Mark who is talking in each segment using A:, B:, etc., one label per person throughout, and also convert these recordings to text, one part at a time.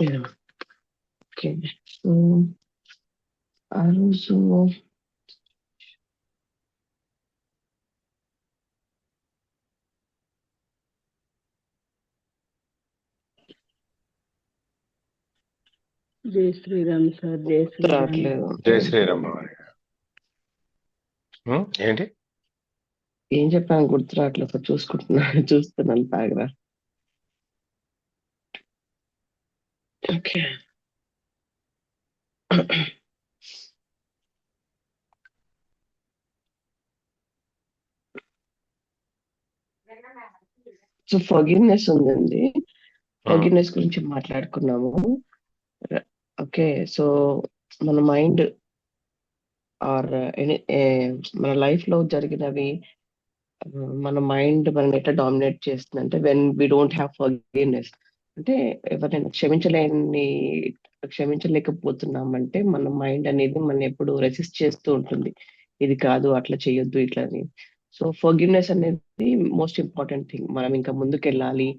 A: Yeah. Okay. So, ఆ రోజు
B: జై శ్రీరామ్ సార్, జై శ్రీరామ్.
A: రావట్లేదు.
C: జై శ్రీరామ్. ఏంటి
A: ఏం చెప్పాను గుర్తు రావట్లేదు సార్. చూస్తున్నాను పారాగ్రాఫ్. ఓకే. సో ఫర్గివ్నెస్ ఉందండి. ఫర్గివ్నెస్ గురించి మాట్లాడుకున్నాము. ఓకే. సో మన మైండ్ ఆర్ మన లైఫ్ లో జరిగినవి, మన మైండ్ మనం ఎట్లా డామినేట్ చేస్తుంది అంటే when we don't have forgiveness, అంటే ఎవరైనా క్షమించలేకపోతున్నామంటే మన మైండ్ అనేది మనం ఎప్పుడు రెసిస్ట్ చేస్తూ ఉంటుంది. ఇది కాదు, అట్లా చేయొద్దు, ఇట్లా అని. సో ఫర్గివ్నెస్ అనేది మోస్ట్ ఇంపార్టెంట్ థింగ్. మనం ఇంకా ముందుకెళ్ళాలి,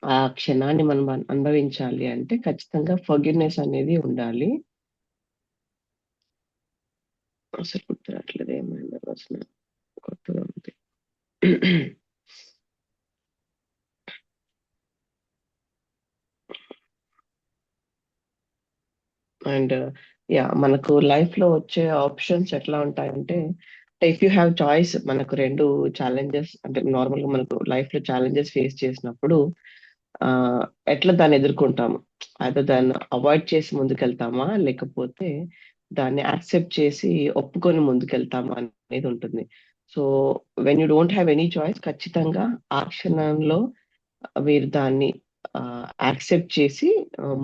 A: ఆ క్షణాన్ని మనం అనుభవించాలి అంటే ఖచ్చితంగా ఫర్గివ్నెస్ అనేది ఉండాలి. అసలు గుర్తురాట్లేదు ఏమైనా అసలు కొత్తగా ఉంది. అండ్ యా, మనకు లైఫ్ లో వచ్చే ఆప్షన్స్ ఎట్లా ఉంటాయంటే, ఇఫ్ యూ హ్యావ్ చాయిస్, మనకు రెండు ఛాలెంజెస్ అంటే నార్మల్ గా మనకు లైఫ్ లో ఛాలెంజెస్ ఫేస్ చేసినప్పుడు ఆ ఎట్లా దాన్ని ఎదుర్కొంటాము, అయితే దాన్ని అవాయిడ్ చేసి ముందుకెళ్తామా లేకపోతే దాన్ని యాక్సెప్ట్ చేసి ఒప్పుకొని ముందుకెళ్తామా అనేది ఉంటుంది. So when you don't have any choice, ఖచ్చితంగా ఆ క్షణంలో మీరు దాన్ని యాక్సెప్ట్ చేసి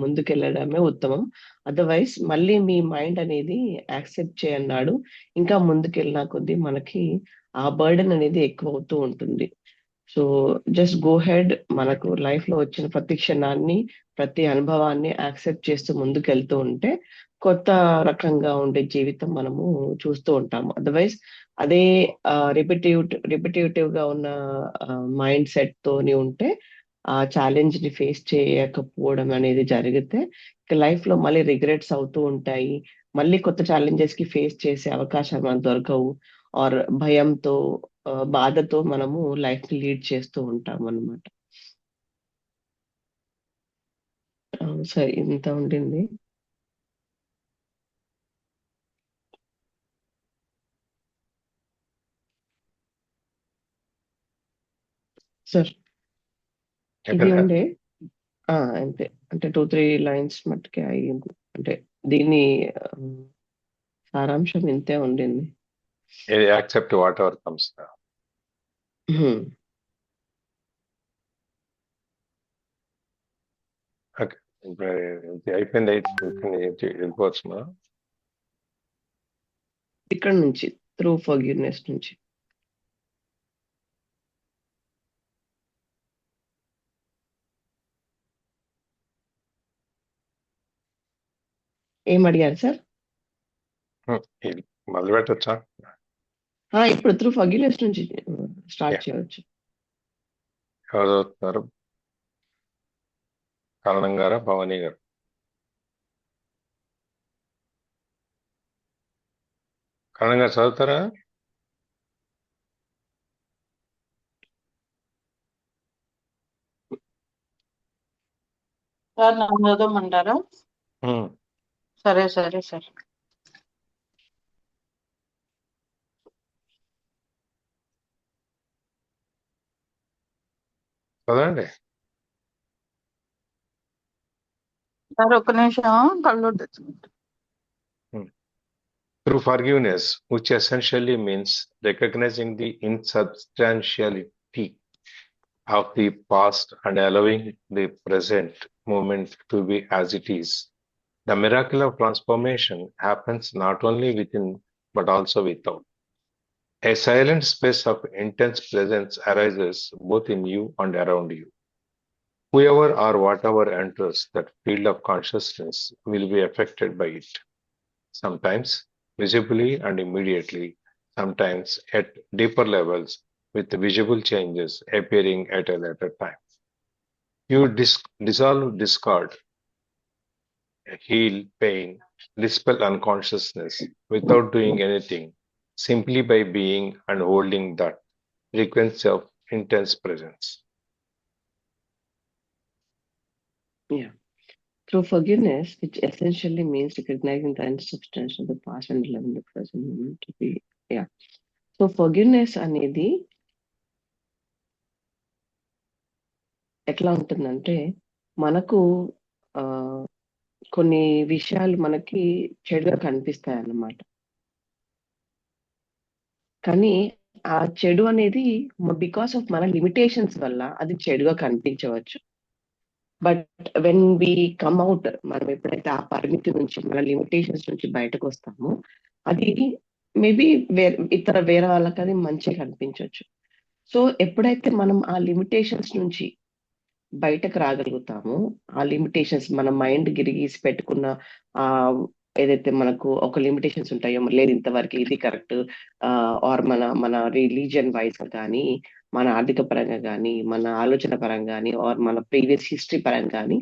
A: ముందుకెళ్ళడమే ఉత్తమం. అదర్వైజ్ మళ్ళీ మీ మైండ్ అనేది యాక్సెప్ట్ చేయన్నాడు, ఇంకా ముందుకెళ్ళిన కొద్దీ మనకి ఆ బర్డెన్ అనేది ఎక్కువ అవుతూ ఉంటుంది. So just go head. మనకు లైఫ్ లో వచ్చిన ప్రతి క్షణాన్ని, ప్రతి అనుభవాన్ని యాక్సెప్ట్ చేస్తూ ముందుకెళ్తూ ఉంటే కొత్త రకంగా ఉండే జీవితం మనము చూస్తూ ఉంటాము. అదర్వైజ్ అదే రిపిటేటివ్ గా ఉన్న మైండ్ సెట్ తోని ఉంటే, ఆ ఛాలెంజ్ ని ఫేస్ చేయకపోవడం అనేది జరిగితే లైఫ్ లో మళ్ళీ రిగ్రెట్స్ అవుతూ ఉంటాయి. మళ్ళీ కొత్త ఛాలెంజెస్ కి ఫేస్ చేసే అవకాశాలు మనకు దొరకవు. ఆర్ భయంతో, బాధతో మనము లైఫ్ ని లీడ్ చేస్తూ ఉంటాం అన్నమాట. సరే, ఇంత ఉండింది సార్. ఇది ఉండే అంతే, అంటే 2-3 లైన్స్ మట్టుకే అయ్యింది. అంటే దీని సారాంశం ఇంతే ఉండింది.
C: Accept what ever comes. అయిపోయింది. వెళ్ళిపోవచ్చునా?
A: ఇక్కడ నుంచి త్రూ ఫర్గివ్నెస్ నుంచి. ఏం అడిగారు సార్?
C: మొదలు పెట్టచ్చా?
A: ఇప్పుడు త్రూ ఫర్గివ్నెస్ నుంచి స్టార్ట్ చేయవచ్చు.
C: ఎవరు చదువుతున్నారు? కరణం గారా, భవానీ గారు? కరణం గారు చదువుతారా?
B: సార్ నన్ను చదవమంటారా? సరే సరే సార్.
C: చదవండి.
B: సార్ ఒక్క నిమిషం కళ్ళు తెచ్చుకుంటా.
C: Through forgiveness, which essentially means recognizing the insubstantiality of the past and allowing the present moment to be as it is, the miracle of transformation happens not only within but also without. A silent space of intense presence arises both in you and around you. Whoever or whatever enters that field of consciousness will be affected by it, sometimes visibly and immediately, sometimes at deeper levels with visible changes appearing at a later time. You dissolve discord heal pain, dispel unconsciousness without doing anything, simply by being and holding that frequency of intense presence.
A: Yeah. Through forgiveness, which essentially means recognizing the substance of the past and allowing the present moment to be. Yeah. So forgiveness అనేది ఎట్లా ఉంటుందంటే మనకు ఆ, కొన్ని విషయాలు మనకి చెడుగా కనిపిస్తాయి అన్నమాట. కానీ ఆ చెడు అనేది బికాస్ ఆఫ్ మన లిమిటేషన్స్ వల్ల అది చెడుగా కనిపించవచ్చు. But when we come out, మనం ఎప్పుడైతే ఆ పరిమితి నుంచి మన లిమిటేషన్స్ నుంచి బయటకు వస్తామో అది మేబీ వేరే వాళ్ళకి అది మంచిగా కనిపించవచ్చు. సో ఎప్పుడైతే మనం ఆ లిమిటేషన్స్ నుంచి బయటకు రాగలుగుతామో, ఆ లిమిటేషన్స్ మన మైండ్ గిరిగీసి పెట్టుకున్న ఆ ఏదైతే మనకు ఒక లిమిటేషన్స్ ఉంటాయో, లేదు ఇంతవరకు ఇది కరెక్ట్, ఆర్ మన మన రిలీజియన్ వైజ్ కానీ, మన ఆర్థిక పరంగా కానీ, మన ఆలోచన పరంగా కానీ, ఆర్ మన ప్రీవియస్ హిస్టరీ పరంగా కానీ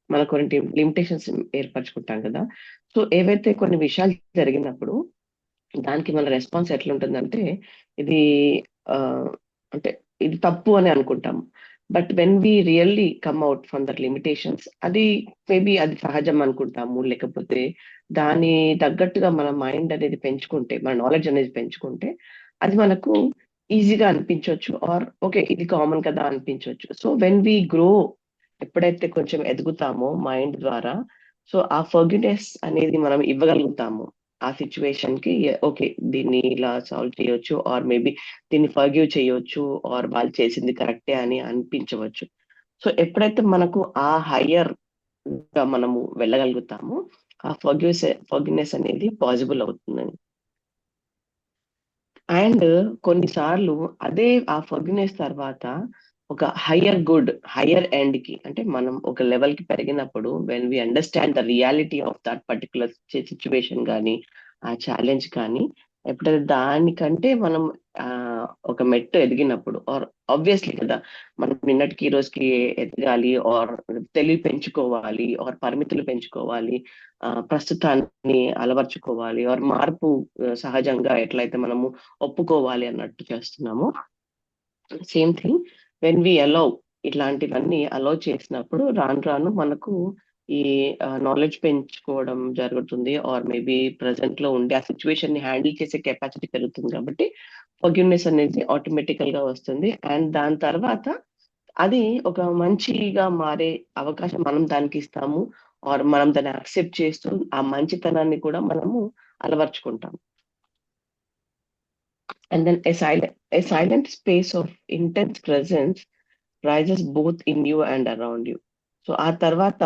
A: మన కొన్ని లిమిటేషన్స్ ఏర్పరచుకుంటాం కదా. సో ఏవైతే కొన్ని విషయాలు జరిగినప్పుడు దానికి మన రెస్పాన్స్ ఎట్లుంటుందంటే ఇది ఆ, అంటే ఇది తప్పు అని అనుకుంటాం. But when we really come out from that limitations, అది మేబీ అది సహజం అనుకుంటాము, లేకపోతే దాని తగ్గట్టుగా మన మైండ్ అనేది పెంచుకుంటే, మన నాలెడ్జ్ అనేది పెంచుకుంటే అది మనకు ఈజీగా అనిపించవచ్చు, ఆర్ ఓకే ఇది కామన్ కదా అనిపించవచ్చు. సో వెన్ వి గ్రో, ఎప్పుడైతే కొంచెం ఎదుగుతామో మైండ్ ద్వారా, సో ఆ ఫర్గివ్నెస్ అనేది మనం ఇవ్వగలుగుతాము ఆ సిచ్యువేషన్ కి. ఓకే దీన్ని ఇలా సాల్వ్ చేయొచ్చు, ఆర్ మేబీ దీన్ని ఫర్గివ్ చేయొచ్చు, ఆర్ వాళ్ళు చేసింది కరెక్టే అని అనిపించవచ్చు. సో ఎప్పుడైతే మనకు ఆ హయ్యర్ గా మనము వెళ్ళగలుగుతామో ఆ ఫర్గివ్నెస్ అనేది పాసిబుల్ అవుతుందని. అండ్ కొన్నిసార్లు అదే ఆ ఫర్గివ్నెస్ తర్వాత ఒక హయ్యర్ ఎండ్ కి, అంటే మనం ఒక లెవెల్ కి పెరిగినప్పుడు, when we understand the reality of that particular situation కానీ ఆ ఛాలెంజ్ కానీ, ఎప్పుడైతే దానికంటే మనం ఒక మెట్టు ఎదిగినప్పుడు, ఆర్ ఆబ్వియస్లీ కదా మనం నిన్నటికి ఈ రోజుకి ఎదగాలి, ఆర్ తెలివి పెంచుకోవాలి, ఆర్ పరిమితులు పెంచుకోవాలి, ప్రస్తుతాన్ని అలవర్చుకోవాలి, ఆర్ మార్పు సహజంగా ఎట్లయితే మనము ఒప్పుకోవాలి అన్నట్టు చేస్తున్నాము. Same thing when we allow, ఇట్లాంటివన్నీ అలౌ చేసినప్పుడు రాను రాను మనకు ఈ నాలెడ్జ్ పెంచుకోవడం జరుగుతుంది, ఆర్ మేబీ ప్రెసెంట్ లో ఉండే ఆ సిచ్యువేషన్ ని హ్యాండిల్ చేసే కెపాసిటీ పెరుగుతుంది. కాబట్టి ఫర్గివ్నెస్ అనేది ఆటోమేటికల్ గా వస్తుంది. అండ్ దాని తర్వాత అది ఒక మంచిగా మారే అవకాశం మనం దానికి ఇస్తాము, ఆర్ మనం దాన్ని యాక్సెప్ట్ చేస్తూ ఆ మంచితనాన్ని కూడా మనము అలవర్చుకుంటాం. And then a silent space of intense presence rises both in you and around you. So ఆ తర్వాత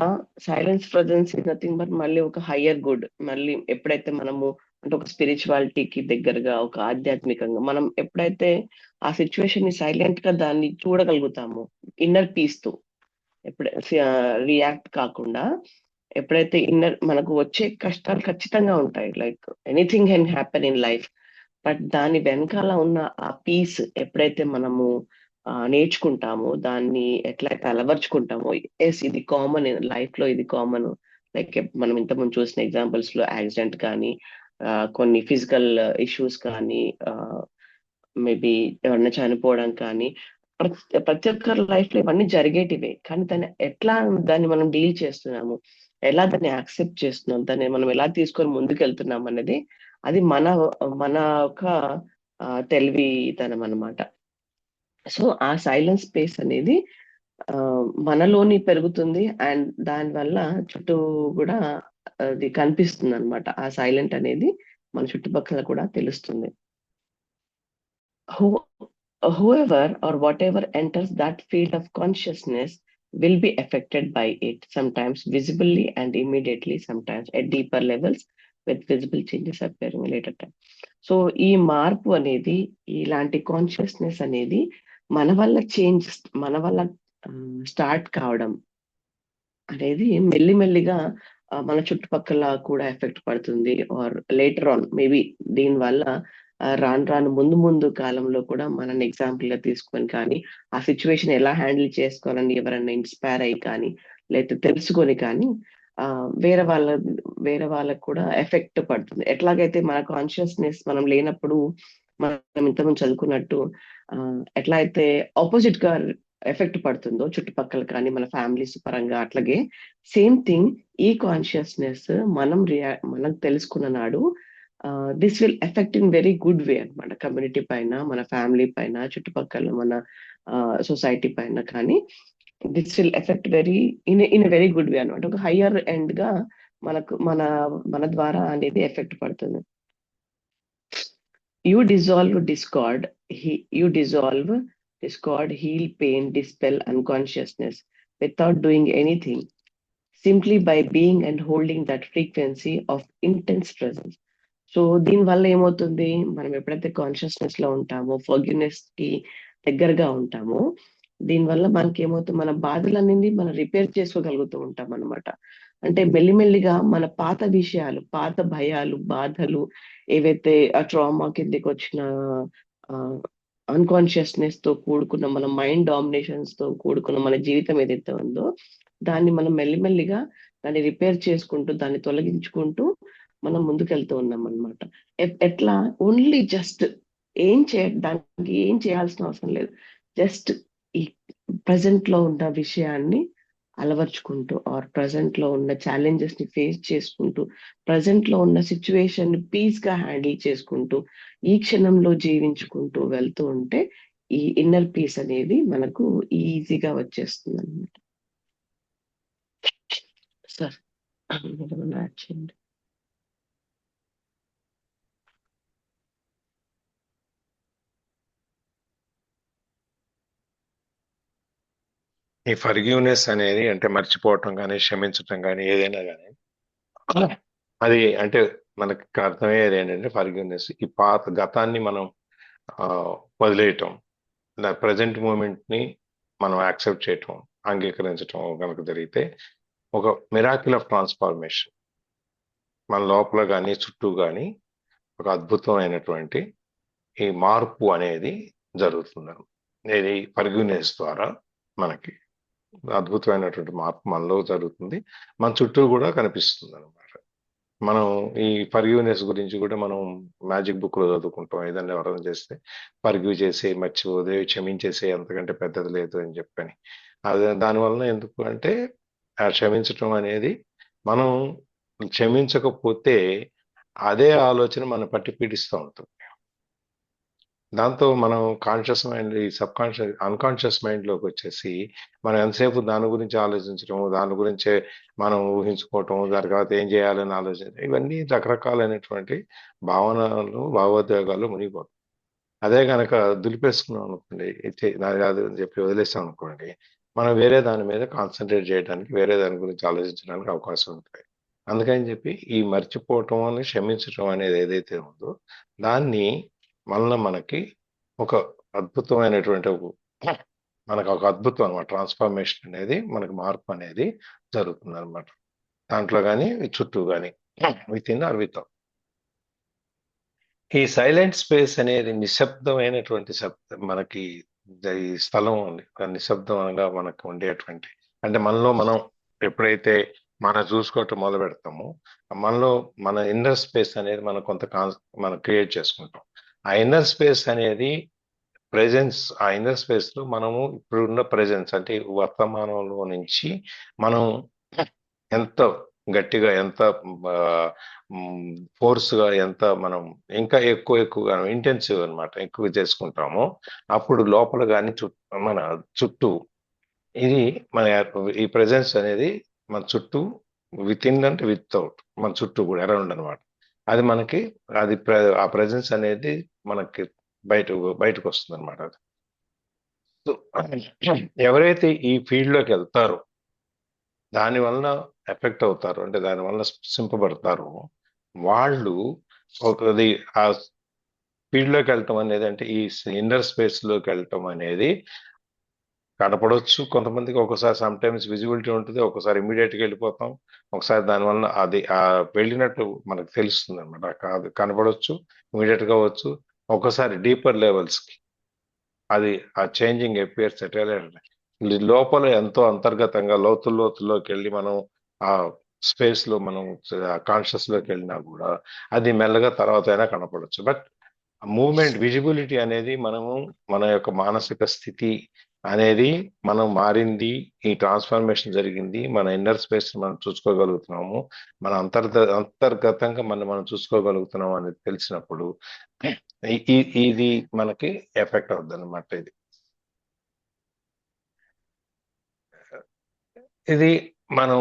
A: silence presence is nothing but మళ్ళీ ఒక హయ్యర్ గుడ్. మళ్ళీ ఎప్పుడైతే మనము అంటే ఒక స్పిరిచువాలిటీకి దగ్గరగా, ఒక ఆధ్యాత్మికంగా మనం ఎప్పుడైతే ఆ సిచ్యువేషన్ ని సైలెంట్ గా దాన్ని చూడగలుగుతామో ఇన్నర్ పీస్ తో, ఎప్పుడైతే రియాక్ట్ కాకుండా, ఎప్పుడైతే ఇన్నర్ మనకు వచ్చే కష్టాలు ఖచ్చితంగా ఉంటాయి, like anything can happen in life. But దాని వెనకాల ఉన్న ఆ పీస్ ఎప్పుడైతే మనము నేర్చుకుంటామో, దాన్ని ఎట్లయితే అలవర్చుకుంటామో, ఎస్ ఇది కామన్ లైఫ్ లో, ఇది కామన్. లైక్ మనం ఇంతకుముందు చూసిన ఎగ్జాంపుల్స్ లో యాక్సిడెంట్ కానీ, కొన్ని ఫిజికల్ ఇష్యూస్ కానీ, మేబీ ఎవరైనా చనిపోవడం కానీ, ప్రతి ఒక్కరి లైఫ్ లో ఇవన్నీ జరిగేటివే. కానీ దాన్ని మనం డీల్ చేస్తున్నాము, ఎలా దాన్ని యాక్సెప్ట్ చేస్తున్నాం, దాన్ని మనం ఎలా తీసుకొని ముందుకు వెళ్తున్నాం అనేది అది మన మన ఒక తెలివితనం అన్నమాట. సో ఆ సైలెన్స్ స్పేస్ అనేది మనలోని పెరుగుతుంది, అండ్ దానివల్ల చుట్టూ కూడా అది కనిపిస్తుంది అనమాట. ఆ సైలెంట్ అనేది మన చుట్టుపక్కల కూడా తెలుస్తుంది. Whoever or whatever enters that field of consciousness will be affected by it, sometimes visibly and immediately, sometimes at deeper levels with visible changes appearing later time. So ఈ మార్పు అనేది, ఇలాంటి కాన్షియస్నెస్ అనేది మన వల్ల మన వల్ల స్టార్ట్ కావడం అనేది మెల్లిమెల్లిగా మన చుట్టుపక్కల కూడా ఎఫెక్ట్ పడుతుంది, ఆర్ లేటర్ ఆన్ మేబీ దీనివల్ల రాను రాను ముందు కాలంలో కూడా మనల్ని ఎగ్జాంపుల్ గా తీసుకొని కానీ, ఆ సిచ్యువేషన్ ఎలా హ్యాండిల్ చేసుకోవాలని ఎవరైనా ఇన్స్పైర్ అయ్యి కానీ, లేకపోతే తెలుసుకొని కానీ వేరే వాళ్ళకి కూడా ఎఫెక్ట్ పడుతుంది. ఎట్లాగైతే మన కాన్షియస్‌నెస్ మనం లేనప్పుడు మనం ఇంతకుముందు చదువుకున్నట్టు ఎట్లా అయితే ఆపోజిట్‌గా ఎఫెక్ట్ పడుతుందో చుట్టుపక్కల కానీ, మన ఫ్యామిలీస్ పరంగా అట్లాగే సేమ్ థింగ్ ఈ కాన్షియస్‌నెస్ మనం తెలుసుకున్న నాడు this will effect in very good way అన్నమాట. కమ్యూనిటీ పైన, మన ఫ్యామిలీ పైన, చుట్టుపక్కల మన సొసైటీ పైన కానీ this will effect in a very good way అన్నమాట. ఒక హయ్యర్ ఎండ్‌గా మనకు మన ద్వారా అనేది ఎఫెక్ట్ పడుతుంది. You dissolve discord, heal pain, dispel unconsciousness without doing anything, simply by being and holding that frequency of intense presence. So దీనివల్ల ఏమవుతుంది, మనం ఎప్పుడైతే కాన్షియస్‌నెస్ లో ఉంటామో, ఫర్‌గివ్‌నెస్ కి దగ్గరగా ఉంటామో, దీనివల్ల మనకేమవుతుంది, మన బాధలనేది మనం రిపేర్ చేసుకోగలుగుతూ ఉంటామన్నమాట. అంటే మెల్లిమెల్లిగా మన పాత విషయాలు, పాత భయాలు, బాధలు ఏవైతే ఆ ట్రామా కిందకొచ్చిన అన్‌కాన్షియస్‌నెస్‌తో కూడుకున్న మన మైండ్ డామినేషన్స్‌తో కూడుకున్న మన జీవితం ఏదైతే ఉందో, దాన్ని మనం మెల్లిమెల్లిగా దాన్ని రిపేర్ చేసుకుంటూ, దాన్ని తొలగించుకుంటూ మనం ముందుకెళ్తూ ఉన్నామన్నమాట. ఎట్లా ఓన్లీ జస్ట్ దానికి ఏం చేయాల్సిన అవసరం లేదు. జస్ట్ ఈ ప్రెజెంట్‌లో ఉన్న విషయాన్ని అలవర్చుకుంటూ ఆర్ ప్రెజెంట్‌లో ఉన్న ఛాలెంజెస్‌ని ఫేస్ చేసుకుంటూ, ప్రెజెంట్‌లో ఉన్న సిట్యుయేషన్‌ని పీస్‌గా హ్యాండిల్ చేసుకుంటూ, ఈ క్షణంలో జీవించుకుంటూ వెళ్తూ ఉంటే, ఈ ఇన్నర్ పీస్ అనేది మనకు ఈజీగా వచ్చేస్తుందన్నమాట. సార్ మీరేమన్నా యాడ్ చేయండి.
C: ఈ ఫర్గివ్‌నెస్ అనేది అంటే మర్చిపోవటం కానీ, క్షమించటం కానీ ఏదైనా కానీ అది అంటే మనకి అర్థమయ్యేది ఏంటంటే ఫర్గివ్‌నెస్ ఈ పాత గతాన్ని మనం వదిలేయటం, ప్రజెంట్ మూమెంట్ని మనం యాక్సెప్ట్ చేయటం, అంగీకరించటం కనుక జరిగితే ఒక మిరాకిల్ ఆఫ్ ట్రాన్స్ఫార్మేషన్ మన లోపల కానీ చుట్టూ కానీ ఒక అద్భుతమైనటువంటి ఈ మార్పు అనేది జరుగుతుంది. ఇది ఫర్గివ్‌నెస్ ద్వారా మనకి అద్భుతమైనటువంటి మార్పు మనలో జరుగుతుంది, మన చుట్టూ కూడా కనిపిస్తుంది అనమాట. మనం ఈ ఫర్గివ్‌నెస్ గురించి కూడా మనం మ్యాజిక్ బుక్ లో చదువుకుంటాం. ఏదైనా ఎవరైనా చేస్తే ఫర్గివ్ చేసి మర్చిపోదే, క్షమించేసే, అంతకంటే పెద్దది లేదు అని చెప్పని. అదే దానివలన ఎందుకు అంటే ఆ క్షమించటం అనేది, మనం క్షమించకపోతే అదే ఆలోచన మన పట్టి పీడిస్తూ ఉంటుంది. దాంతో మనం కాన్షియస్ మైండ్, ఈ సబ్ కాన్షియస్ అన్కాన్షియస్ మైండ్లోకి వచ్చేసి మనం ఎంతసేపు దాని గురించి ఆలోచించడం, దాని గురించే మనం ఊహించుకోవటం, దాని తర్వాత ఏం చేయాలని ఆలోచించడం, ఇవన్నీ రకరకాలైనటువంటి భావనలు, భావోద్వేగాలు మునిగిపోతాం. అదే కనుక దులిపేసుకున్నాం అనుకోండి, నాది కాదు అని చెప్పి వదిలేస్తాం అనుకోండి, మనం వేరే దాని మీద కాన్సన్ట్రేట్ చేయడానికి, వేరే దాని గురించి ఆలోచించడానికి అవకాశం ఉంటుంది. అందుకని చెప్పి ఈ మర్చిపోవటం అని, క్షమించటం అనేది ఏదైతే ఉందో దాన్ని మనకి ఒక అద్భుతమైనటువంటి మనకు ఒక అద్భుతం అనమాట. ట్రాన్స్ఫర్మేషన్ అనేది, మనకు మార్పు అనేది జరుగుతుంది అనమాట. దాంట్లో కానీ చుట్టూ కానీ, విత్ ఇన్ ఆర్ వితౌట్. ఈ సైలెంట్ స్పేస్ అనేది నిశ్శబ్దమైనటువంటి మనకి ఈ స్థలం ఉంది. నిశ్శబ్దంగా మనకు ఉండేటువంటి, అంటే మనలో మనం ఎప్పుడైతే మనం చూసుకోవటం మొదలు పెడతామో, మనలో మన ఇన్నర్ స్పేస్ అనేది మనం క్రియేట్ చేసుకుంటాం. ఆ ఇన్నర్ స్పేస్ అనేది ప్రెజెన్స్, ఆ ఇన్నర్ స్పేస్ లో మనము ఇప్పుడున్న ప్రెజెన్స్ అంటే వర్తమానంలో నుంచి మనం ఎంత గట్టిగా, ఎంత ఫోర్స్గా, ఎంత మనం ఇంకా ఎక్కువగా ఇంటెన్సివ్ అనమాట ఎక్కువ చేసుకుంటామో, అప్పుడు లోపల కానీ మన చుట్టూ ఇది మన ఈ ప్రెజెన్స్ అనేది మన చుట్టూ, విత్ ఇన్ అంటే వితౌట్, మన చుట్టూ కూడా అరౌండ్ అనమాట. అది మనకి ఆ ప్రెజెన్స్ అనేది మనకి బయటకు వస్తుంది అనమాట. అది ఎవరైతే ఈ ఫీల్డ్ లోకి వెళ్తారో, దాని వలన ఎఫెక్ట్ అవుతారు, అంటే దాని వలన స్పృశింపబడతారు, వాళ్ళు ఒకది ఆ ఫీల్డ్ లోకి వెళ్ళటం అనేది, అంటే ఈ ఇన్నర్ స్పేస్ లోకి వెళ్ళటం అనేది కనపడవచ్చు కొంతమందికి. ఒకసారి సమ్ టైమ్స్ విజిబిలిటీ ఉంటుంది, ఒకసారి ఇమీడియట్ గా వెళ్ళిపోతాం, ఒకసారి దానివల్ల అది వెళ్ళినట్టు మనకు తెలుస్తుంది అనమాట. కాదు, కనపడవచ్చు, ఇమీడియట్ గా అవ్వచ్చు, ఒకసారి డీపర్ లెవెల్స్ కి అది ఆ చేంజింగ్ అపియర్స్ లోపల ఎంతో అంతర్గతంగా లోతుల్లోకి వెళ్ళి మనం ఆ స్పేస్ లో మనం కాన్షియస్ లోకి వెళ్ళినా కూడా అది మెల్లగా తర్వాత అయినా కనపడవచ్చు. బట్ మూమెంట్ విజిబిలిటీ అనేది మనము మన యొక్క మానసిక స్థితి అనేది మనం మారింది, ఈ ట్రాన్స్ఫర్మేషన్ జరిగింది, మన ఇన్నర్ స్పేస్ మనం చూసుకోగలుగుతున్నాము, మన అంతర్గతంగా మనం చూసుకోగలుగుతున్నాం అనేది తెలిసినప్పుడు ఇది మనకి ఎఫెక్ట్ అవుతుంది అనమాట. ఇది మనం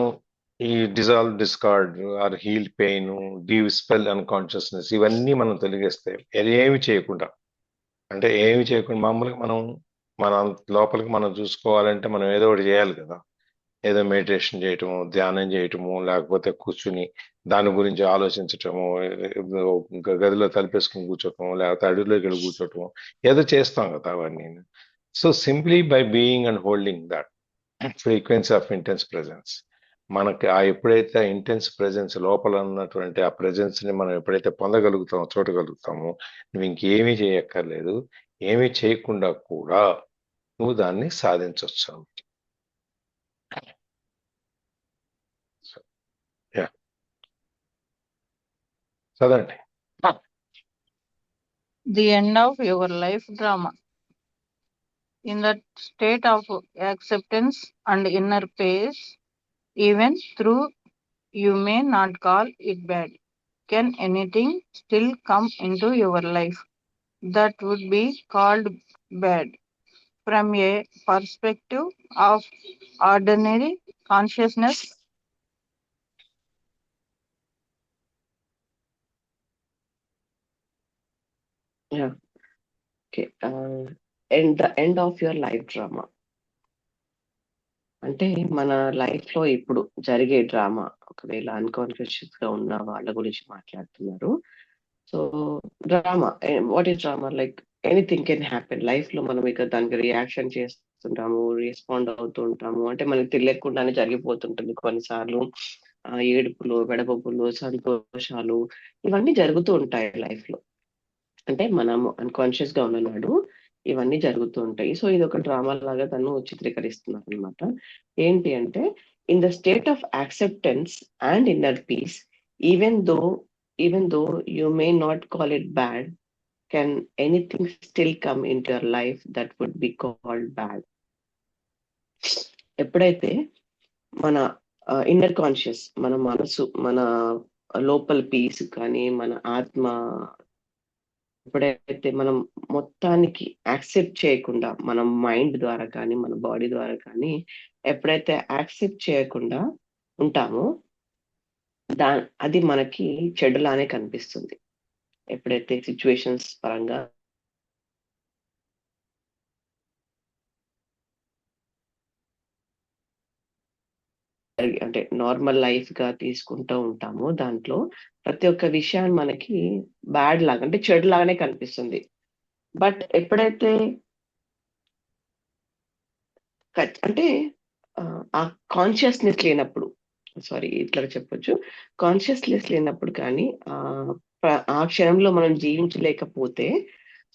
C: ఈ dissolve discard or heal pain, dispel unconsciousness ఇవన్నీ మనం తొలగిస్తే అది ఏమి చేయకుండా, అంటే ఏమి చేయకుండా మామూలుగా మన లోపలికి మనం చూసుకోవాలంటే మనం ఏదో ఒకటి చేయాలి కదా. ఏదో మెడిటేషన్ చేయటము, ధ్యానం చేయటము, లేకపోతే కూర్చుని దాని గురించి ఆలోచించటము, గదిలో తలుపేసుకుని కూర్చోటము, లేకపోతే అడవిలోకి వెళ్ళి కూర్చోటము, ఏదో చేస్తాం కదా అవన్నీ. So simply by being and holding that frequency of intense presence, మనకి ఆ ఎప్పుడైతే ఇంటెన్స్ ప్రెజెన్స్ లోపల ఉన్నటువంటి ఆ ప్రెజెన్స్ ని మనం ఎప్పుడైతే పొందగలుగుతామో, చూడగలుగుతామో, నువ్వు ఇంకేమీ చేయక్కర్లేదు, ఏమీ చేయకుండా కూడా నువ్వు దాన్ని సాధించవచ్చు. చదవండి.
B: The end of your life drama. In that state of acceptance and inner peace, even through you may not call it bad, can anything still come into your life that would be called bad from a perspective of ordinary consciousness?
A: Yeah. Okay. The end of your life drama అంటే మన life లో ఇప్పుడు జరిగే drama, ఒకవేళ unconscious గా ఉన్న వాళ్ళ గురించి మాట్లాడుతున్నారు. So drama, what is drama? Like anything can happen life లో. మనం ఇక దానికి రియాక్షన్ చేస్తుంటాము, రెస్పాండ్ అవుతూ ఉంటాము. అంటే మనకి తెలియకుండానే జరిగిపోతుంటుంది కొన్నిసార్లు. ఏడుపులు, వెడబొబ్బులు, సంతోషాలు ఇవన్నీ జరుగుతూ ఉంటాయి లైఫ్ లో. అంటే మనం అన్కాన్షియస్ గా ఉన్ననాడు ఇవన్నీ జరుగుతూ ఉంటాయి. సో ఇది ఒక డ్రామా లాగా తను చిత్రీకరిస్తున్నారు అనమాట. ఏంటి అంటే, in the state of acceptance and inner peace, even though even though you may not call it bad, can anything still come in to your life that would be called bad. ఎప్పుడైతే మన inner conscious, మన మనసు, మన లోపల piece కానీ, మన ఆత్మ ఎప్పుడైతే మనం మొత్తానికి యాక్సెప్ట్ చేయకుండా, మన మైండ్ ద్వారా కానీ, మన బాడీ ద్వారా కానీ ఎప్పుడైతే యాక్సెప్ట్ చేయకుండా ఉంటామో, అది మనకి చెడులానే కనిపిస్తుంది. ఎప్పుడైతే సిచ్యువేషన్స్ పరంగా అంటే నార్మల్ లైఫ్ గా తీసుకుంటూ ఉంటామో, దాంట్లో ప్రతి ఒక్క విషయాన్ని మనకి బ్యాడ్ లాగా, అంటే చెడు లాగానే కనిపిస్తుంది. బట్ ఎప్పుడైతే అంటే ఆ కాన్షియస్నెస్ లేనప్పుడు, సారీ ఇట్లా చెప్పొచ్చు, కాన్షియస్నెస్ లేనప్పుడు కానీ ఆ క్షణంలో మనం జీవించలేకపోతే,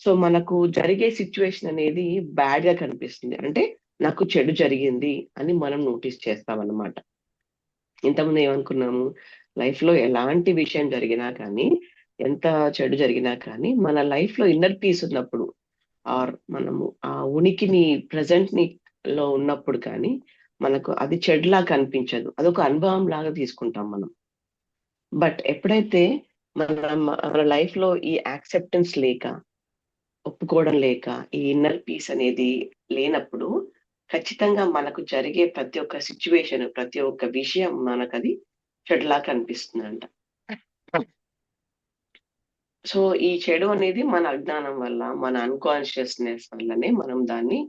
A: సో మనకు జరిగే సిచ్యువేషన్ అనేది బ్యాడ్ గా కనిపిస్తుంది. అంటే నాకు చెడు జరిగింది అని మనం నోటీస్ చేస్తాం అన్నమాట. ఇంతకుముందు ఏమనుకున్నాము, లైఫ్ లో ఎలాంటి విషయం జరిగినా కానీ, ఎంత చెడు జరిగినా కానీ, మన లైఫ్ లో ఇన్నర్ పీస్ ఉన్నప్పుడు, ఆర్ మనము ఆ ఉనికిని ప్రెజెంట్ ని లో ఉన్నప్పుడు కానీ మనకు అది చెడులా కనిపించదు. అదొక అనుభవం లాగా తీసుకుంటాం మనం. బట్ ఎప్పుడైతే మన లైఫ్ లో ఈ యాక్సెప్టెన్స్ లేక, ఒప్పుకోవడం లేక, ఈ ఇన్నర్ పీస్ అనేది లేనప్పుడు, ఖచ్చితంగా మనకు జరిగే ప్రతి ఒక్క సిచ్యువేషన్, ప్రతి ఒక్క విషయం మనకది చెడులా కనిపిస్తుందంట. సో ఈ చెడు అనేది మన అజ్ఞానం వల్ల, మన అన్కాన్షియస్నెస్ వల్లనే మనం దాన్ని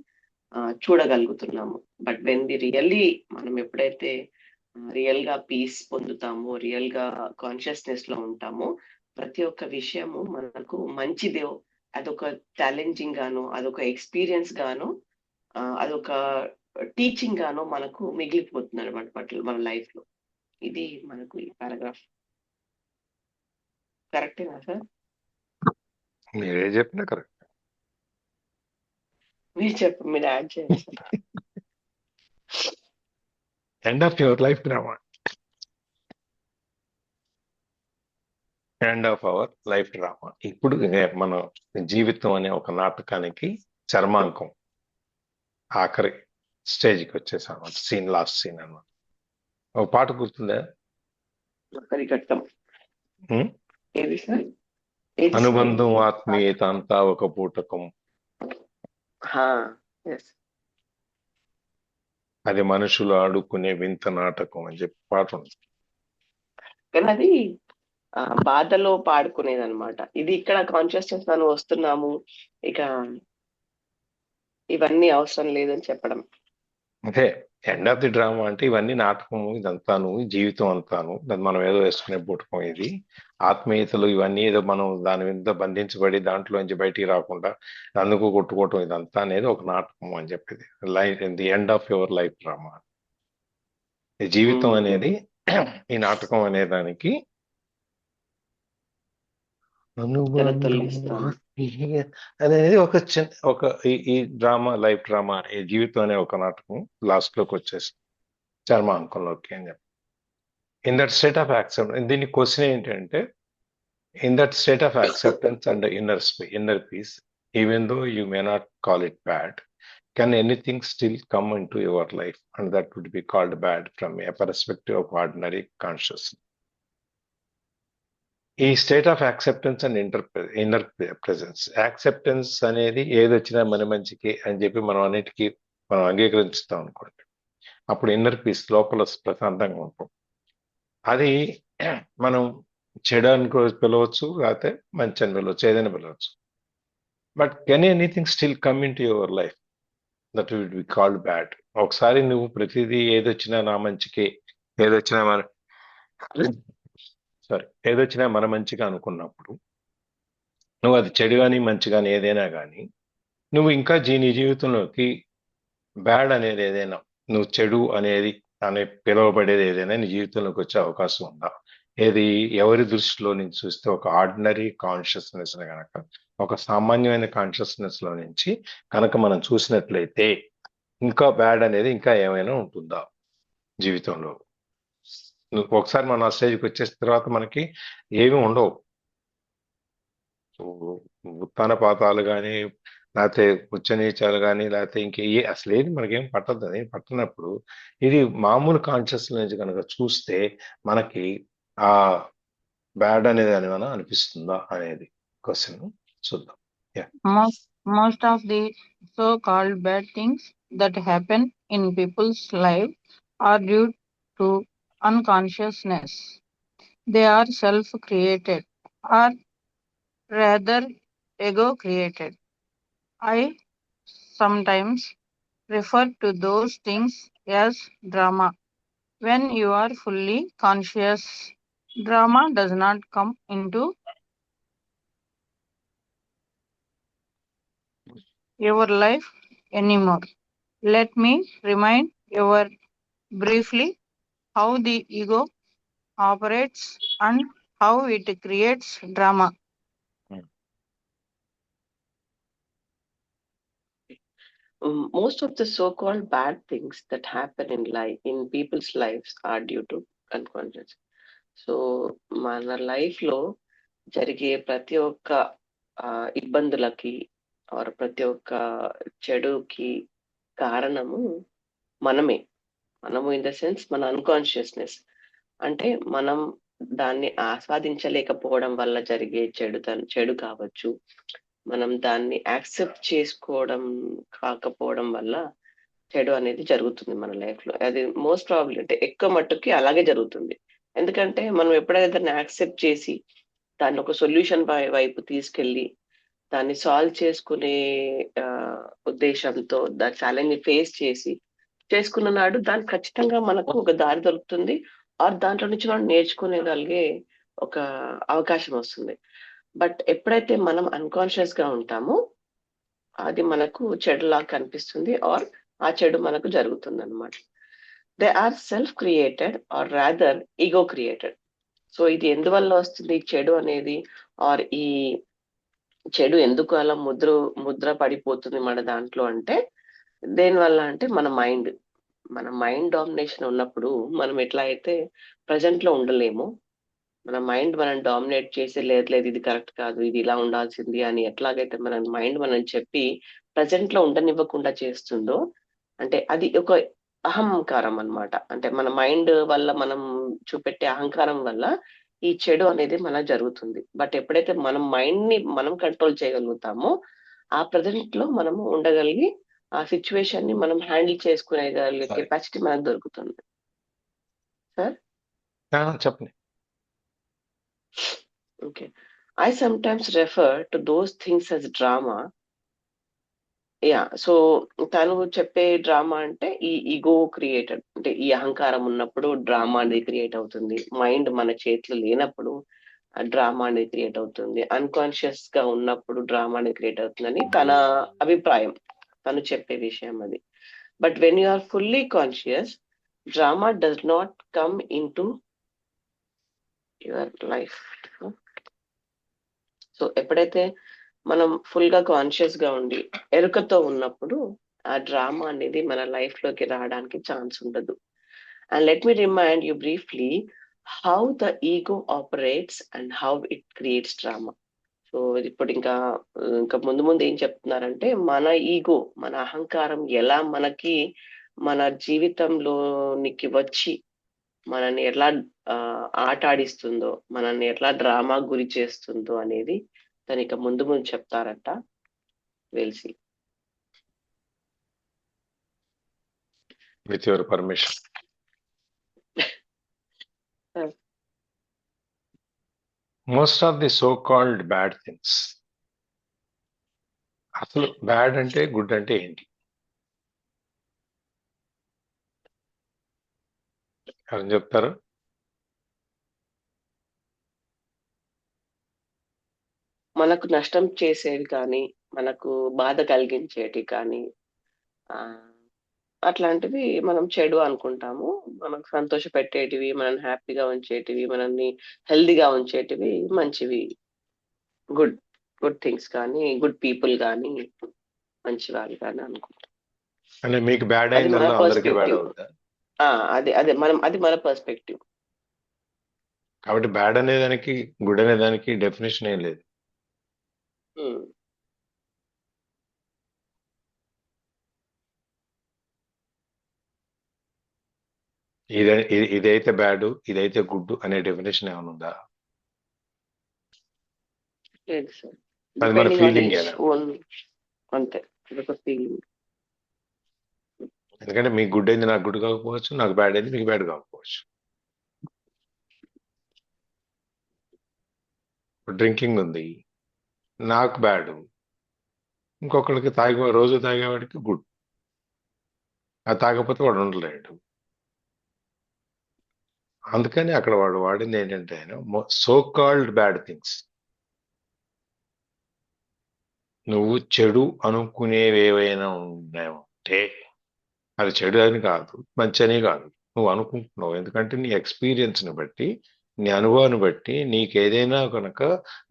A: చూడగలుగుతున్నాము. బట్ వెన్ ది రియల్లీ మనం ఎప్పుడైతే రియల్ గా పీస్ పొందుతామో, రియల్ గా కాన్షియస్నెస్ లో ఉంటామో, ప్రతి ఒక్క విషయము మనకు మంచిదే, అదొక ఛాలెంజింగ్ గాను, అదొక ఎక్స్పీరియన్స్ గాను, అదొక టీచింగ్ గాను మనకు మిగిలిపోతుంది అనమాట మన లైఫ్ లో. ఇది మనకు ఈ పారాగ్రాఫ్. కరెక్టేనా సార్?
C: మీరే చెప్పినా కరెక్ట్.
A: మీరు యాడ్ చేయండి sir.
C: End of your life drama. End of our life drama. ఇప్పుడు మన జీవితం అనే ఒక నాటకానికి చర్మాంకం, ఆఖరి స్టేజ్కి వచ్చేసాం. సీన్, లాస్ట్ సీన్ అన్నమాట. ఒక పాట గుర్తుందా?
A: కరికట్టం.
C: ఉమ్?
A: ఏది సార్? ఏది సార్?
C: అనుబంధం ఆత్మీయత అంతా ఒక పూటకం,
A: ఎస్.
C: అది మనుషులు ఆడుకునే వింత నాటకం అని చెప్పి పాట ఉంది.
A: కానీ అది బాధలో పాడుకునేది అనమాట. ఇది ఇక్కడ కాన్షియస్నెస్ మనం వస్తున్నాము, ఇక ఇవన్నీ అవసరం లేదని చెప్పడం.
C: అదే ఎండ్ ఆఫ్ ది డ్రామా అంటే ఇవన్నీ నాటకము, ఇదంతాను జీవితం అంతాను, దాన్ని మనం ఏదో వేసుకునే పూటకం ఇది. ఆత్మీయతలు ఇవన్నీ ఏదో మనం దాని మీద బంధించబడి దాంట్లోంచి బయటికి రాకుండా అందుకు కొట్టుకోవటం, ఇదంతా అనేది ఒక నాటకం అని చెప్పేది. Life in the end of your life drama. ఈ జీవితం అనేది ఈ నాటకం అనే దానికి
A: తెరతొల్లిస్తాను.
C: అనేది ఒక ఈ డ్రామా, లైఫ్ డ్రామా, ఈ జీవితం అనే ఒక నాటకం లాస్ట్ లోకి వచ్చేసి చర్మాంకంలోకి అని చెప్పి. In that state of acceptance, దీని క్వశ్చన్ ఏంటంటే, in that state of acceptance and inner peace, even though you may not call it bad, can anything still come in to your life and that would be called bad from a perspective of ordinary consciousness. ఈ state of acceptance and inner presence, acceptance అనేది ఏదొచ్చినా మన మంచికి అని చెప్పి మనం అన్నిటికీ మనం అంగీకరిస్తాం అనుకోండి, అప్పుడు ఇన్నర్ పీస్, లోపల ప్రశాంతంగా ఉంటాం. అది మనం చెడు అని పిలవచ్చు, లేకపోతే మంచి అని పిలవచ్చు, ఏదైనా పిలవచ్చు. But can anything still come in to your life that will be called bad? ఒకసారి నువ్వు ప్రతిదీ ఏదొచ్చినా నా మంచికి, ఏదొచ్చినా ఏదొచ్చినా మన మంచిగా అనుకున్నప్పుడు, నువ్వు అది చెడు కానీ మంచి కానీ ఏదైనా కానీ, నువ్వు ఇంకా నీ జీవితంలోకి బ్యాడ్ అనేది ఏదైనా, నువ్వు చెడు అనేది పిలువబడేది ఏదైనా నీ జీవితంలోకి వచ్చే అవకాశం ఉందా? ఏది ఎవరి దృష్టిలో నుంచి చూస్తే ఒక ఆర్డినరీ కాన్షియస్నెస్ కనుక, ఒక సామాన్యమైన కాన్షియస్నెస్ లో నుంచి కనుక మనం చూసినట్లయితే, ఇంకా బ్యాడ్ అనేది ఇంకా ఏమైనా ఉంటుందా జీవితంలో? ఒకసారి మనం ఆ స్టేజ్కి వచ్చేసిన తర్వాత మనకి ఏమి ఉండవు. ఉత్తాన పాతాలు కానీ, లేకపోతే ఉచ్చ నీచాలు కానీ, లేకపోతే అసలు ఏది మనకేం పట్టదు. అది పట్టనప్పుడు ఇది మామూలు కాన్షియస్నెస్ నుంచి కనుక చూస్తే మనకి ఆ బ్యాడ్ అనేది ఏమైనా అనిపిస్తుందా అనేది క్వశ్చన్ చూద్దాం.
B: Most of the so-called bad things that happen in people's life are due to unconsciousness. They are self-created, or rather ego-created. I sometimes refer to those things as drama. When you are fully conscious, drama does not come into your life anymore. Let me remind you briefly how the ego operates and how it creates drama.
A: Most of the so-called bad things that happen in people's lives are due to unconscious. So మన life లో జరిగే ప్రతి ఒక్క ఇబ్బందులకి are ప్రతి ఒక్క చెడుకి కారణము మనము in the sense మన అన్కాన్షియస్నెస్. అంటే మనం దాన్ని ఆస్వాదించలేకపోవడం వల్ల జరిగే చెడు కావచ్చు, మనం దాన్ని యాక్సెప్ట్ చేసుకోవడం కాకపోవడం వల్ల చెడు అనేది జరుగుతుంది మన లైఫ్ లో. అది మోస్ట్ ప్రాబబ్లీ, అంటే ఎక్కువ మట్టుకి అలాగే జరుగుతుంది. ఎందుకంటే మనం ఎప్పుడైతే దాన్ని యాక్సెప్ట్ చేసి దాన్ని ఒక సొల్యూషన్ వైపు తీసుకెళ్ళి దాన్ని సాల్వ్ చేసుకునే ఉద్దేశంతో దాని ఛాలెంజ్ ఫేస్ చేసుకున్న నాడు దానికి ఖచ్చితంగా మనకు ఒక దారి దొరుకుతుంది, ఆర్ దాంట్లో నుంచి మనం నేర్చుకునేగలిగే ఒక అవకాశం వస్తుంది. బట్ ఎప్పుడైతే మనం అన్కాన్షియస్ గా ఉంటామో అది మనకు చెడులా కనిపిస్తుంది, ఆర్ ఆ చెడు మనకు జరుగుతుంది అనమాట. They are self created or rather ego created. So ఇది ఎందువల్ల వస్తుంది చెడు అనేది, ఆర్ ఈ చెడు ఎందుకు అలా ముద్ర పడిపోతుంది మన దాంట్లో అంటే, దేనివల్ల అంటే మన మైండ్ డామినేషన్ ఉన్నప్పుడు మనం ఎట్లా అయితే ప్రజెంట్ లో ఉండలేమో, మన మైండ్ మనం డామినేట్ చేసి లేదు లేదు ఇది కరెక్ట్ కాదు, ఇది ఇలా ఉండాల్సింది అని ఎట్లాగైతే మన మైండ్ మనం చెప్పి ప్రజెంట్ లో ఉండనివ్వకుండా చేస్తుందో, అంటే అది ఒక అహంకారం అన్నమాట. అంటే మన మైండ్ వల్ల మనం చూపెట్టే అహంకారం వల్ల ఈ చెడు అనేది మన జరుగుతుంది. బట్ ఎప్పుడైతే మనం మైండ్ ని మనం కంట్రోల్ చేయగలుగుతామో ఆ ప్రజెంట్ లో మనము ఉండగలిగి ఆ సిచ్యువేషన్ ని మనం హ్యాండిల్ చేసుకునే
C: సరే
A: కెపాసిటీ మనకు దొరుకుతుంది. సార్
C: చెప్పండి.
A: Okay. I sometimes refer to those things as drama. So తను చెప్పే డ్రామా అంటే ఈ ఈగో క్రియేటెడ్, అంటే ఈ అహంకారం ఉన్నప్పుడు డ్రామా అనేది క్రియేట్ అవుతుంది. మైండ్ మన చేతిలో లేనప్పుడు ఆ డ్రామా అనేది క్రియేట్ అవుతుంది. అన్కాన్షియస్ గా ఉన్నప్పుడు డ్రామా అనేది క్రియేట్ అవుతుందని తన అభిప్రాయం, తను చెప్పే విషయం అది. But when you are fully conscious, drama does not come in to your life. So ఎప్పుడైతే మనం ఫుల్ గా కాన్షియస్ గా ఉండి ఎరుకతో ఉన్నప్పుడు ఆ డ్రామా అనేది మన లైఫ్ లోకి రావడానికి ఛాన్స్ ఉండదు. And let me remind you briefly how the ego operates and how it creates drama. So ఇప్పుడు ఇంకా ముందు ముందు ఏం చెప్తున్నారంటే మన ఈగో, మన అహంకారం ఎలా మనకి మన జీవితంలోనికి వచ్చి మనల్ని ఎట్లా ఆట ఆడిస్తుందో, మనల్ని ఎట్లా డ్రామా గురి చేస్తుందో అనేది తను ఇక ముందు ముందు చెప్తారట. We'll see
C: with your permission. Most of the so called bad things, అసలు బ్యాడ్ అంటే గుడ్ అంటే ఏంటి? ఎవరు చెప్తారు?
A: మనకు నష్టం చేసేవి కానీ, మనకు బాధ కలిగించేటి కానీ, అట్లాంటివి మనం చెడు అనుకుంటాము. మనకు సంతోష పెట్టేటివి, మనల్ని హ్యాపీగా ఉంచేటివి, మనల్ని హెల్దీగా ఉంచేటివి మంచివి, గుడ్ గుడ్ థింగ్స్ కానీ, గుడ్ పీపుల్ కానీ, మంచి వాళ్ళు కానీ అనుకుంటాం.
C: అంటే మీకు బ్యాడ్
A: అది మన
C: అయిందల్లా అందరికీ బ్యాడ్
A: పర్స్పెక్టివ్.
C: అవుతుందా?
A: అది మన పర్స్పెక్టివ్.
C: కాబట్టి బ్యాడ్ అనేదానికి గుడ్ అనేదానికి డెఫినేషన్ ఏం లేదు. ఇదైతే బ్యాడ్, ఇదైతే గుడ్ అనే డెఫినేషన్ ఏమైనా ఉందా?
A: లేదు సార్,
C: అది మన
A: depending on
C: feeling.
A: Each own. అంతే, ఇదొక ఫీలింగ్.
C: ఎందుకంటే మీకు గుడ్ అయింది నాకు గుడ్ కాకపోవచ్చు, నాకు బ్యాడ్ అయింది మీకు బ్యాడ్ కాకపోవచ్చు. డ్రింకింగ్ ఉంది, నాకు బ్యాడ్, ఇంకొకరికి రోజు తాగేవాడికి గుడ్. అది తాగకపోతే వాడు ఉండలేడు. అందుకని అక్కడ వాడు వాడింది ఏంటంటే సో కాల్డ్ బ్యాడ్ థింగ్స్. నువ్వు చెడు అనుకునేవి ఏవైనా ఉన్నాయంటే అది చెడు అని కాదు, మంచి అని కాదు, నువ్వు అనుకుంటున్నావు. ఎందుకంటే నీ ఎక్స్పీరియన్స్ని బట్టి, నీ అనుభవాన్ని బట్టి నీకు ఏదైనా కనుక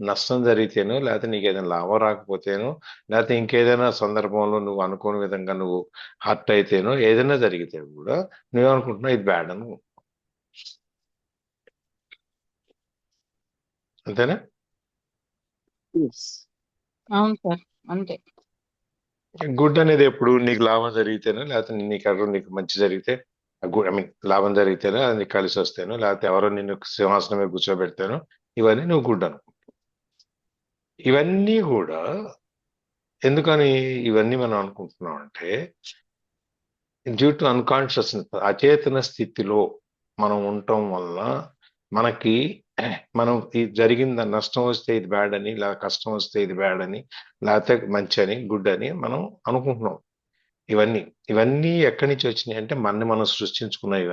C: నష్టం జరిగితేనో, లేకపోతే నీకు ఏదైనా లాభం రాకపోతేనో, లేకపోతే ఇంకేదైనా సందర్భంలో నువ్వు అనుకోని విధంగా నువ్వు హర్ట్ అయితేనో, ఏదైనా జరిగితే కూడా నువ్వు అనుకుంటున్నావు ఇది బ్యాడ్ అని. అంతేనా?
B: అవును సార్, అంతే.
C: గుడ్ అనేది ఎప్పుడు నీకు లాభం జరిగితేనో, లేకపోతే నీకు మంచి జరిగితే, ఐ మీన్ లాభం జరిగితేనో, అది నీకు కలిసి వస్తేనో, లేకపోతే ఎవరో నిన్ను సింహాసనం మీద కూర్చోబెడితేనో, ఇవన్నీ నువ్వు గుడ్ అనుకో. ఇవన్నీ కూడా ఎందుకని ఇవన్నీ మనం అనుకుంటున్నాం అంటే, డ్యూ టు అన్కాన్షియస్నెస్, అచేతన స్థితిలో మనం ఉండటం వల్ల మనకి మనం జరిగింది నష్టం వస్తే ఇది బ్యాడ్ అని, లేదా కష్టం వస్తే ఇది బ్యాడ్ అని, లేకపోతే మంచి అని, గుడ్ అని మనం అనుకుంటున్నాం. ఇవన్నీ ఎక్కడి నుంచి వచ్చినాయి అంటే మనం సృష్టించుకున్నాయి.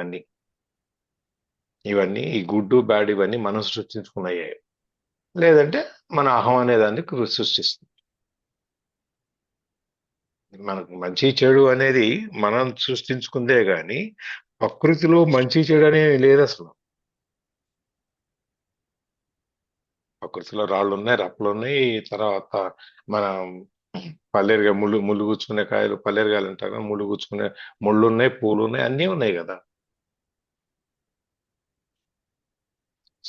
C: ఇవన్నీ ఈ గుడ్ బ్యాడ్ ఇవన్నీ మనం సృష్టించుకున్నాయి, లేదంటే మన అహం అనేదాన్ని సృష్టిస్తుంది. మనకు మంచి చెడు అనేది మనం సృష్టించుకుందే గాని ప్రకృతిలో మంచి చెడు అనేది లేదు అసలు. ప్రకృతిలో రాళ్ళు ఉన్నాయి, రప్పలు ఉన్నాయి, తర్వాత మన పల్లేరుగా ముళ్ళు గుచ్చుకునే కాయలు పల్లేరుగాయలు అంటారు, ముళ్ళు గుచ్చుకునే ముళ్ళు ఉన్నాయి, పూలు ఉన్నాయి, అన్నీ ఉన్నాయి కదా.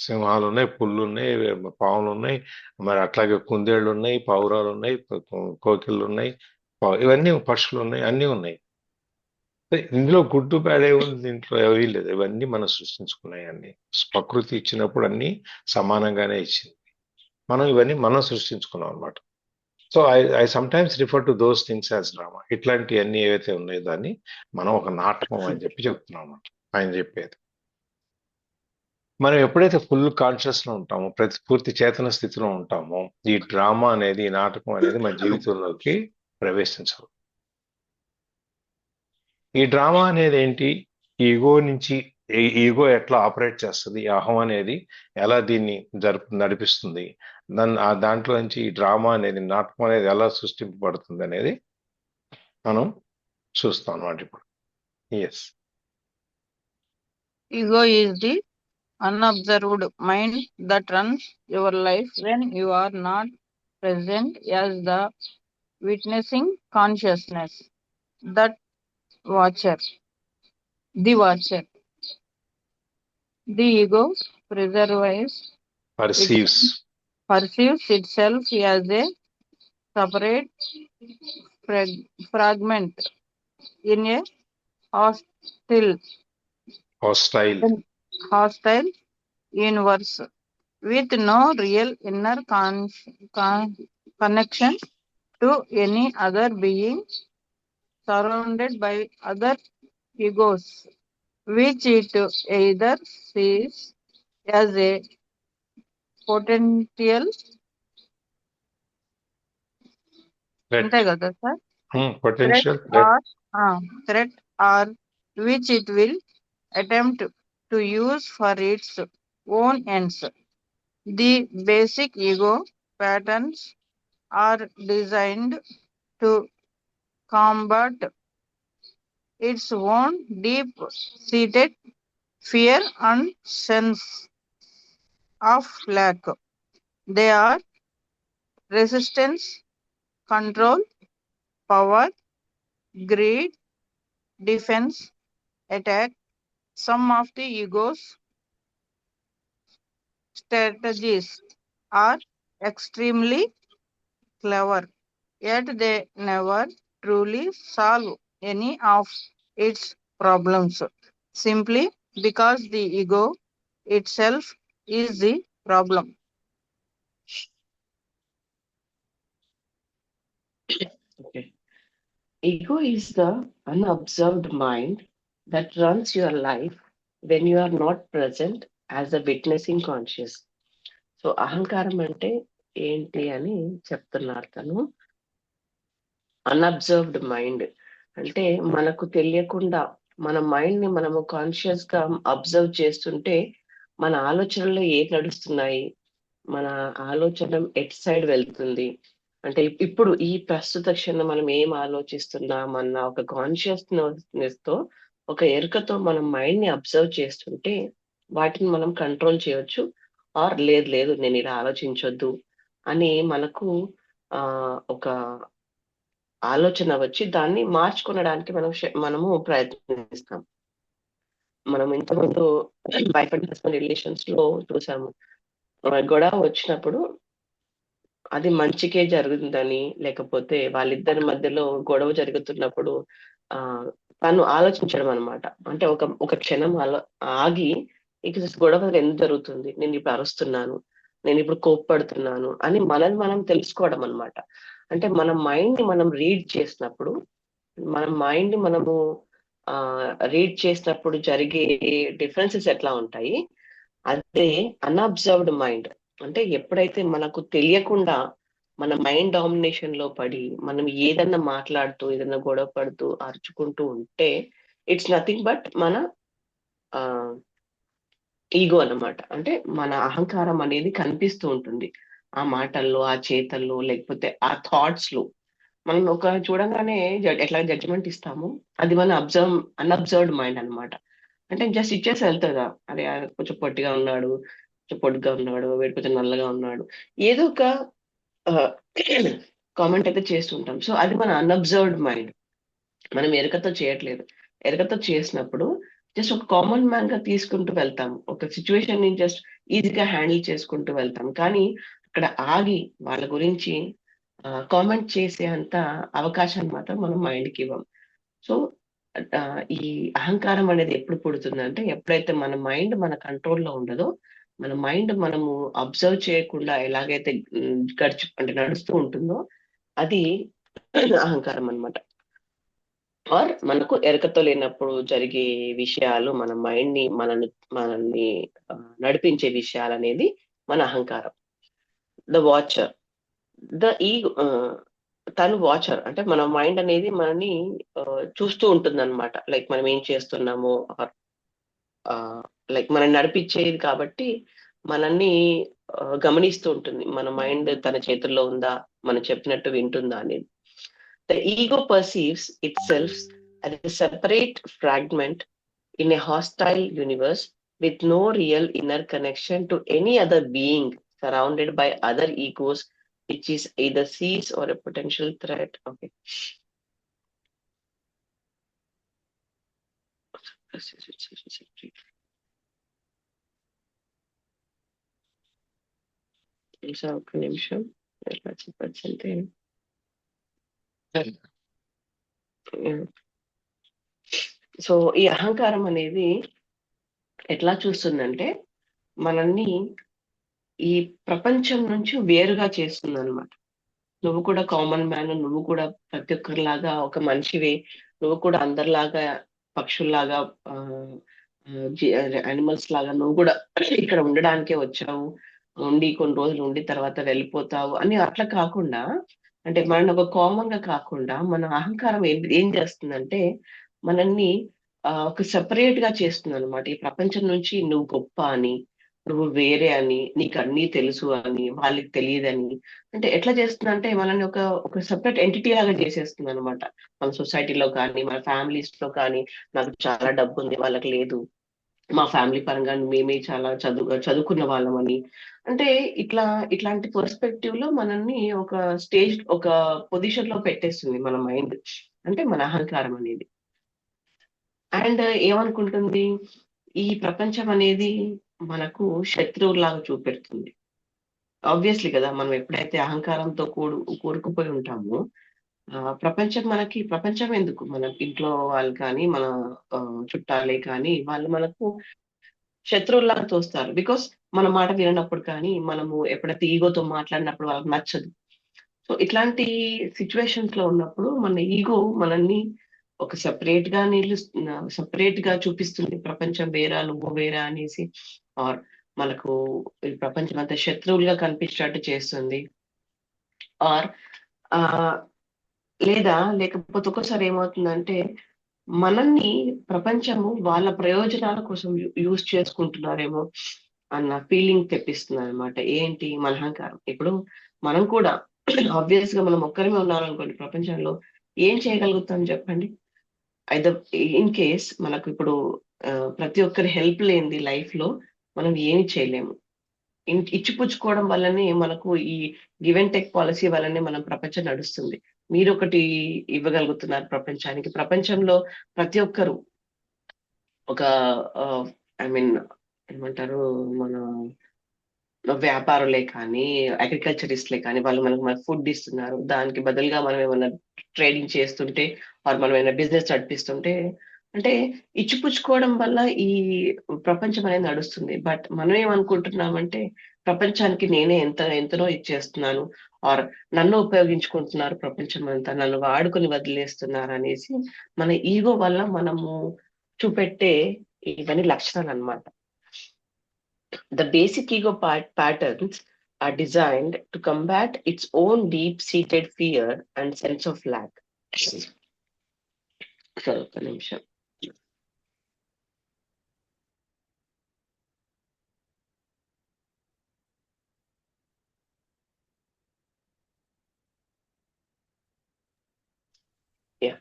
C: సింహాలు ఉన్నాయి, పుళ్ళు ఉన్నాయి, పాములు ఉన్నాయి, మరి అట్లాగే కుందేళ్ళు ఉన్నాయి, పావురాలు ఉన్నాయి, కోకిళ్ళు ఉన్నాయి, ఇవన్నీ పక్షులు ఉన్నాయి, అన్నీ ఉన్నాయి. ఇందులో గుడ్డు బ్యాడ్ ఉంది, దీంట్లో ఏమీ లేదు. ఇవన్నీ మనం సృష్టించుకున్నాయి అన్ని. ప్రకృతి ఇచ్చినప్పుడు అన్ని సమానంగానే ఇచ్చింది. మనం ఇవన్నీ మనం సృష్టించుకున్నాం అనమాట. So I sometimes refer to those things as drama. ఇట్లాంటివన్నీ ఏవైతే ఉన్నాయో దాన్ని మనం ఒక నాటకం అని చెప్పి చెప్తున్నాం అనమాట ఆయన చెప్పేది. మనం ఎప్పుడైతే ఫుల్ కాన్షియస్ లో ఉంటామో, పూర్తి చేతన స్థితిలో ఉంటామో, ఈ డ్రామా అనేది, ఈ నాటకం అనేది మన జీవితంలోకి ప్రవేశించదు. ఈ డ్రామా అనేది ఏంటి? ఈగో నుంచి, ఈగో ఎట్లా ఆపరేట్ చేస్తుంది, ఈ అహం అనేది ఎలా దీన్ని నడిపిస్తుంది, దాంట్లో నుంచి ఈ డ్రామా అనేది, నాటకం అనేది ఎలా సృష్టింపబడుతుంది అనేది మనం చూస్తాం అన్నమాట ఇప్పుడు. Yes,
B: Ego is the unobserved mind that runs your life when you are not present as the witnessing consciousness, that watcher, the watcher. The ego
C: perceives
B: perceives itself as a separate fragment in a
C: hostile
B: hostile universe with no real inner connection to any other being, surrounded by other egos, which it either sees as a potential అంతే కదా sir
C: potential
B: threat, or which it will attempt to use for its own ends. The basic ego patterns are designed to combat its own deep-seated fear and sense of lack. They are resistance, control, power, greed, defense, attack. Some of the ego's strategies are extremely clever, yet they never truly solve any of its problems, simply because the ego itself is the problem.
A: Okay. Ego is the unobserved mind that runs your life when you are not present as a witnessing conscious. So అహంకారం అంటే ఏంటి అని చెప్తున్నారు తను. అన్అబ్జర్వ్డ్ mind అంటే మనకు తెలియకుండా మన మైండ్ ని మనము కాన్షియస్ గా అబ్జర్వ్ చేస్తుంటే మన ఆలోచనలో ఏం నడుస్తున్నాయి, మన ఆలోచన ఎట్ సైడ్ వెళ్తుంది, అంటే ఇప్పుడు ఈ ప్రస్తుత క్షణం మనం ఏం ఆలోచిస్తున్నాం అన్న ఒక కాన్షియస్నెస్ తో, ఒక ఎరుకతో మనం మైండ్ ని అబ్జర్వ్ చేస్తుంటే వాటిని మనం కంట్రోల్ చేయొచ్చు. ఆర్ లేదు నేను ఇలా ఆలోచించొద్దు అని మనకు ఒక ఆలోచన వచ్చి దాన్ని మార్చుకొనడానికి మనము ప్రయత్నిస్తాం. మనం ఇంతకుముందు వైఫ్ అండ్ హస్బెండ్ రిలేషన్స్ లో చూసాము, గొడవ వచ్చినప్పుడు అది మంచికే జరుగుతుందని, లేకపోతే వాళ్ళిద్దరి మధ్యలో గొడవ జరుగుతున్నప్పుడు తను ఆలోచించడం అనమాట. అంటే ఒక క్షణం ఆగి ఇక గొడవ ఎందుకు జరుగుతుంది, నేను ఇప్పుడు అరుస్తున్నాను, నేను ఇప్పుడు కోప్పడుతున్నాను అని మనం తెలుసుకోవడం అనమాట. అంటే మన మైండ్ ని మనం రీడ్ చేసినప్పుడు, మన మైండ్ ని మనము రీడ్ చేసినప్పుడు జరిగే డిఫరెన్సెస్ ఎట్లా ఉంటాయి, అదే అన్అబ్జర్వ్డ్ మైండ్. అంటే ఎప్పుడైతే మనకు తెలియకుండా మన మైండ్ డామినేషన్ లో పడి మనం ఏదన్నా మాట్లాడుతూ, ఏదన్నా గొడవ పడుతూ, అరుచుకుంటూ ఉంటే ఇట్స్ నథింగ్ బట్ మన ఈగో అన్నమాట. అంటే మన అహంకారం అనేది కనిపిస్తూ ఉంటుంది ఆ మాటల్లో, ఆ చేతల్లో, లేకపోతే ఆ థాట్స్ లో. మనం ఒక చూడంగానే ఎట్లా జడ్జిమెంట్ ఇస్తాము, అది మన అన్అబ్జర్వ్డ్ మైండ్ అన్నమాట. అంటే జస్ట్ ఇచ్చేసి వెళ్తుందా, అరే కొంచెం పొట్టిగా ఉన్నాడు, కొంచెం పొడుగ్గా ఉన్నాడు, వీడు కొంచెం నల్లగా ఉన్నాడు, ఏదో ఒక కామెంట్ అయితే చేస్తుంటాం. సో అది మన అన్అబ్జర్వ్డ్ మైండ్. మనం ఎరుకతో చేయట్లేదు. ఎరుకతో చేసినప్పుడు జస్ట్ ఒక కామన్ మ్యాన్ గా తీసుకుంటూ వెళ్తాం. ఒక సిచ్యువేషన్ ని జస్ట్ ఈజీగా హ్యాండిల్ చేసుకుంటూ వెళ్తాం. కానీ అక్కడ ఆగి వాళ్ళ గురించి కామెంట్ చేసే అంత అవకాశాన్ని మాత్రం మనం మైండ్‌కి ఇవ్వం. సో, ఈ అహంకారం అనేది ఎప్పుడు పుడుతుందంటే, ఎప్పుడైతే మన మైండ్ మన కంట్రోల్‌లో ఉండదో, మన మైండ్ మనము అబ్జర్వ్ చేయకుండా ఎలాగైతే అంటే నడుస్తూ ఉంటుందో, అది అహంకారం అన్నమాట. ఆర్ మనకు ఎరకతో లేనప్పుడు జరిగే విషయాలు మన మైండ్‌ని మనల్ని నడిపించే విషయాలనేది మన అహంకారం. The watcher. ద ఈగో తను వాచర్. అంటే మన మైండ్ అనేది మనని చూస్తూ ఉంటుందన్నమాట. లైక్ మనం ఏం చేస్తున్నామో ఆర్ లైక్ మనల్ని నడిపించేది కాబట్టి మనల్ని గమనిస్తూ ఉంటుంది. మన మైండ్ తన చేతుల్లో ఉందా? మనం చెప్పినట్టు వింటుందా అనేది. The ego perceives itself as a separate fragment in a hostile universe with no real inner connection to any other being, surrounded by other egos, which is either sees or a potential threat. Okay. ఒక నిమిషం ఎట్లా చెప్పచ్చు అంటే so ఈ అహంకారం అనేది ఎట్లా చూస్తుందంటే మనల్ని ఈ ప్రపంచం నుంచి వేరుగా చేస్తుందన్నమాట. నువ్వు కూడా కామన్ మ్యాన్. నువ్వు కూడా ప్రతి ఒక్కరిలాగా ఒక మనిషివే. నువ్వు కూడా అందరిలాగా పక్షుల్లాగా యానిమల్స్ లాగా నువ్వు కూడా ఇక్కడ ఉండడానికే వచ్చావు. ఉండి కొన్ని రోజులు ఉండి తర్వాత వెళ్ళిపోతావు అని అట్లా కాకుండా, అంటే మనల్ని ఒక కామన్ గా కాకుండా మన అహంకారం ఏం చేస్తుందంటే మనల్ని ఒక సెపరేట్ గా చేస్తుందన్నమాట. ఈ ప్రపంచం నుంచి నువ్వు గొప్ప అని, నువ్వు వేరే అని, నీకు అన్నీ తెలుసు అని, వాళ్ళకి తెలియదని. అంటే ఎట్లా చేస్తుందంటే మనల్ని ఒక సెపరేట్ ఎంటిటీ లాగా చేసేస్తుందన్నమాట. మన సొసైటీలో కానీ, మన ఫ్యామిలీస్ లో కానీ, నాకు చాలా డబ్బుంది వాళ్ళకి లేదు. మా ఫ్యామిలీ పరంగా మేమే చాలా చదువుకున్న వాళ్ళమని. అంటే ఇట్లాంటి పర్స్పెక్టివ్ లో మనల్ని ఒక పొజిషన్ లో పెట్టేస్తుంది మన మైండ్. అంటే మన అహంకారం అనేది. అండ్ ఏమనుకుంటుంది, ఈ ప్రపంచం అనేది మనకు శత్రువులాగా చూపెడుతుంది. ఆబ్వియస్లీ కదా! మనం ఎప్పుడైతే అహంకారంతో కూరుకుపోయి ఉంటామో, ప్రపంచం ఎందుకు? మన ఇంట్లో వాళ్ళు కానీ, మన చుట్టాలే కానీ, వాళ్ళు మనకు శత్రువుల్లాగా తోస్తారు. బికాస్ మన మాట విననప్పుడు కానీ, మనము ఎప్పుడైతే ఈగోతో మాట్లాడినప్పుడు వాళ్ళకి నచ్చదు. సో, ఇట్లాంటి సిట్యుయేషన్స్ లో ఉన్నప్పుడు మన ఈగో మనల్ని ఒక సెపరేట్ గా చూపిస్తుంది. ప్రపంచం వేరా, నువ్వు వేరా అనేసి. ఆర్ మనకు ఈ ప్రపంచం అంతా శత్రువులుగా కనిపించేటట్టు చేస్తుంది. ఆర్ ఆహ్, లేకపోతే ఒక్కోసారి ఏమవుతుందంటే, మనల్ని ప్రపంచము వాళ్ళ ప్రయోజనాల కోసం యూజ్ చేసుకుంటున్నారేమో అన్న ఫీలింగ్ తెప్పిస్తుందనమాట. ఏంటి? మన అహంకారం. ఇప్పుడు మనం కూడా ఆబ్వియస్‌గా మనం ఒక్కరమే ఉన్నామనుకోండి ప్రపంచంలో, ఏం చేయగలుగుతాం చెప్పండి? ఐదర్ ఇన్ కేస్ మనకు ఇప్పుడు ప్రతి ఒక్కరి హెల్ప్ లేనిది లైఫ్‌లో మనం ఏమి చేయలేము. ఇచ్చిపుచ్చుకోవడం వల్లనే మనకు ఈ గివ్ అండ్ టేక్ పాలిసీ వల్లనే మనం ప్రపంచం నడుస్తుంది. మీరొకటి ఇవ్వగలుగుతున్నారు ప్రపంచానికి. ప్రపంచంలో ప్రతి ఒక్కరు ఒక ఐ మీన్ ఏమంటారు, మన వ్యాపారులే కానీ, అగ్రికల్చరిస్ట్‌లే కానీ వాళ్ళు మనకు ఫుడ్ ఇస్తున్నారు. దానికి బదులుగా మనం ఏమన్నా ట్రేడింగ్ చేస్తుంటే, మనం ఏమైనా బిజినెస్ నడిపిస్తుంటే, అంటే ఇచ్చిపుచ్చుకోవడం వల్ల ఈ ప్రపంచం అనేది నడుస్తుంది. బట్ మనం ఏమనుకుంటున్నామంటే, ప్రపంచానికి నేనే ఎంతనో ఇచ్చేస్తున్నాను. ఆర్ నన్ను ఉపయోగించుకుంటున్నారు ప్రపంచమంతా. నన్ను వాడుకొని వదిలేస్తున్నారనేసి మన ఈగో వల్ల మనము చూపెట్టే ఇవన్నీ లక్షణాలన్నమాట. The basic ego patterns are designed to combat its own deep-seated fear and sense of lack. Sorry, ఒక నిమిషం. Yeah.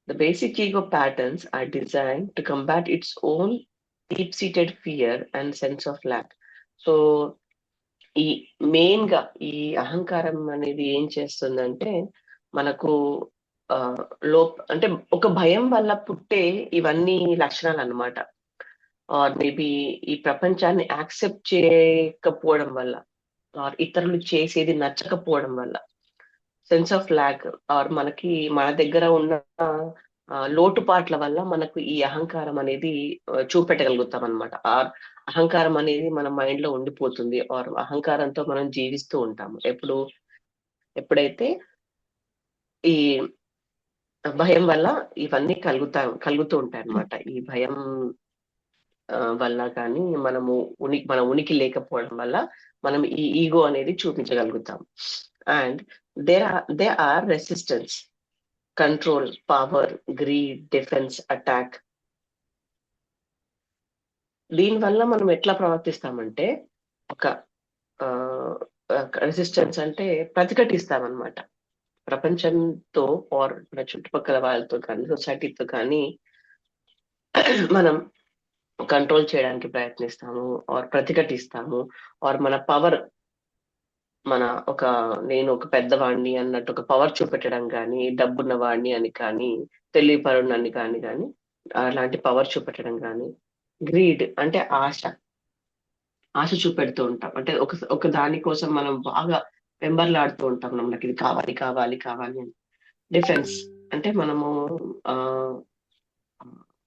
A: The basic ego patterns are designed to combat its own deep-seated fear and sense of lack. So, ఈ మెయిన్‌గా ఈ అహంకారం అనేది ఏం చేస్తుందంటే, మనకు అంటే ఒక భయం వల్ల పుట్టే ఇవన్నీ లక్షణాలు అన్నమాట. ఆర్ మేబీ ఈ ప్రపంచాన్ని యాక్సెప్ట్ చేయకపోవడం వల్ల, ఆర్ ఇతరులు చేసేది నచ్చకపోవడం వల్ల, సెన్స్ ఆఫ్ ల్యాక్, ఆర్ మనకి మన దగ్గర ఉన్న లోటుపాట్ల వల్ల మనకు ఈ అహంకారం అనేది చూపెట్టగలుగుతాం అనమాట. ఆర్ అహంకారం అనేది మన మైండ్ లో ఉండిపోతుంది, ఆర్ అహంకారంతో మనం జీవిస్తూ ఉంటాము. ఎప్పుడైతే ఈ భయం వల్ల ఇవన్నీ కలుగుతూ ఉంటాయి అన్నమాట. ఈ భయం వల్ల కానీ మన ఉనికి లేకపోవడం వల్ల మనం ఈ ఈగో అనేది చూపించగలుగుతాం. And they are resistance, control, power, greed, defence, attack. దీనివల్ల మనం ఎట్లా ప్రవర్తిస్తామంటే ఒక రెసిస్టెన్స్ అంటే ప్రతిఘటిస్తామన్నమాట. ప్రపంచంతో ఆర్ మన చుట్టుపక్కల వాళ్ళతో కానీ సొసైటీతో కానీ మనం కంట్రోల్ చేయడానికి ప్రయత్నిస్తాము, ఆర్ ప్రతిఘటిస్తాము, ఆర్ మన పవర్, నేను ఒక పెద్దవాడిని అన్నట్టు ఒక పవర్ చూపెట్టడం కానీ, డబ్బున్న వాడిని అని కానీ, తెలివిపరుణ్ణి కానీ అలాంటి పవర్ చూపెట్టడం కానీ. గ్రీడ్ అంటే ఆశ చూపెడుతూ ఉంటాం. అంటే ఒక దాని కోసం మనం బాగా వెంబర్లాడుతూ ఉంటాం, మనకి ఇది కావాలి కావాలి కావాలి అని. డిఫెన్స్ అంటే మనము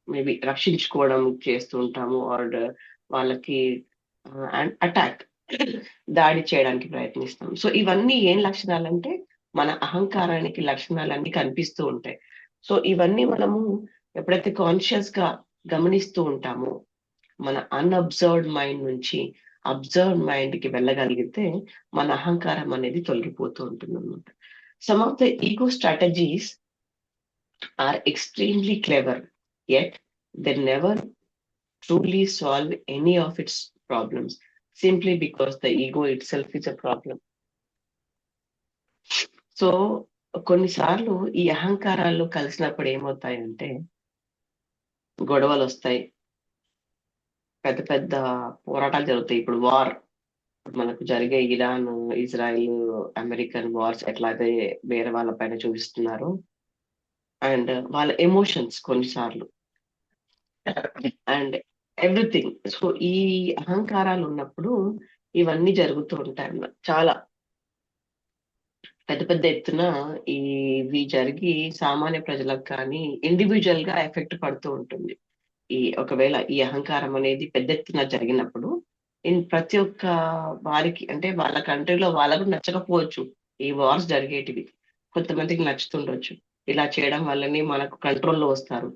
A: మేబీ రక్షించుకోవడం చేస్తూ ఉంటాము, ఆర్ వాళ్ళకి అటాక్, దాడి చేయడానికి ప్రయత్నిస్తాం. సో ఇవన్నీ ఏం లక్షణాలంటే మన అహంకారానికి లక్షణాలన్నీ కనిపిస్తూ ఉంటాయి. సో ఇవన్నీ మనము ఎప్పుడైతే కాన్షియస్ గా గమనిస్తూ ఉంటామో, మన అన్అబ్జర్వ్డ్ మైండ్ నుంచి అబ్జర్వ్డ్ మైండ్ కి వెళ్ళగలిగితే మన అహంకారం అనేది తొలగిపోతూ ఉంటుంది అన్నమాట. Some of the ego strategies are extremely clever, yet they never truly solve any of its problems, simply because the ego itself is a problem. So కొన్నిసార్లు ఈ అహంకారాలు కలిసినప్పుడు ఏమవుతాయంటే గొడవలు వస్తాయి, పెద్ద పెద్ద పోరాటాలు జరుగుతాయి. ఇప్పుడు వార్, మనకు జరిగే ఇరాన్, ఇజ్రాయిల్, అమెరికన్ వార్స్ ఎట్లయితే వేరే వాళ్ళ పైన చూపిస్తున్నారు, అండ్ వాళ్ళ ఎమోషన్స్ కొన్నిసార్లు అండ్ ఎవ్రీథింగ్. సో ఈ అహంకారాలు ఉన్నప్పుడు ఇవన్నీ జరుగుతూ ఉంటాయి అన్నమాట. చాలా పెద్ద పెద్ద ఎత్తున ఇవి జరిగి సామాన్య ప్రజలకు కానీ ఇండివిజువల్ గా ఎఫెక్ట్ పడుతూ ఉంటుంది. ఒకవేళ ఈ అహంకారం అనేది పెద్ద ఎత్తున జరిగినప్పుడు ప్రతి ఒక్క వారికి, అంటే వాళ్ళ కంట్రీలో వాళ్ళకు నచ్చకపోవచ్చు ఈ వార్స్ జరిగేటివి, కొంతమందికి నచ్చుతుండొచ్చు. ఇలా చేయడం వల్లనే మనకు కంట్రోల్లో వస్తారు,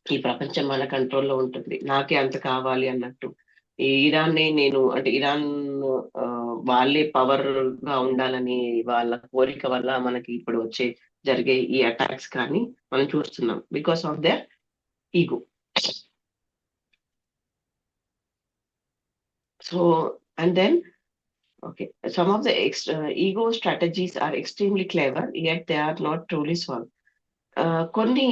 A: ఈ ప్రపంచం మన కంట్రోల్లో ఉంటుంది, నాకే అంత కావాలి అన్నట్టు. ఈ ఇరాన్ వాళ్ళే పవర్ గా ఉండాలని వాళ్ళ కోరిక వల్ల మనకి ఇప్పుడు జరిగే ఈ అటాక్స్ కానీ మనం చూస్తున్నాం, because of their ego. So and then some of the ego strategies are extremely clever, yet they are not truly solved. కొన్ని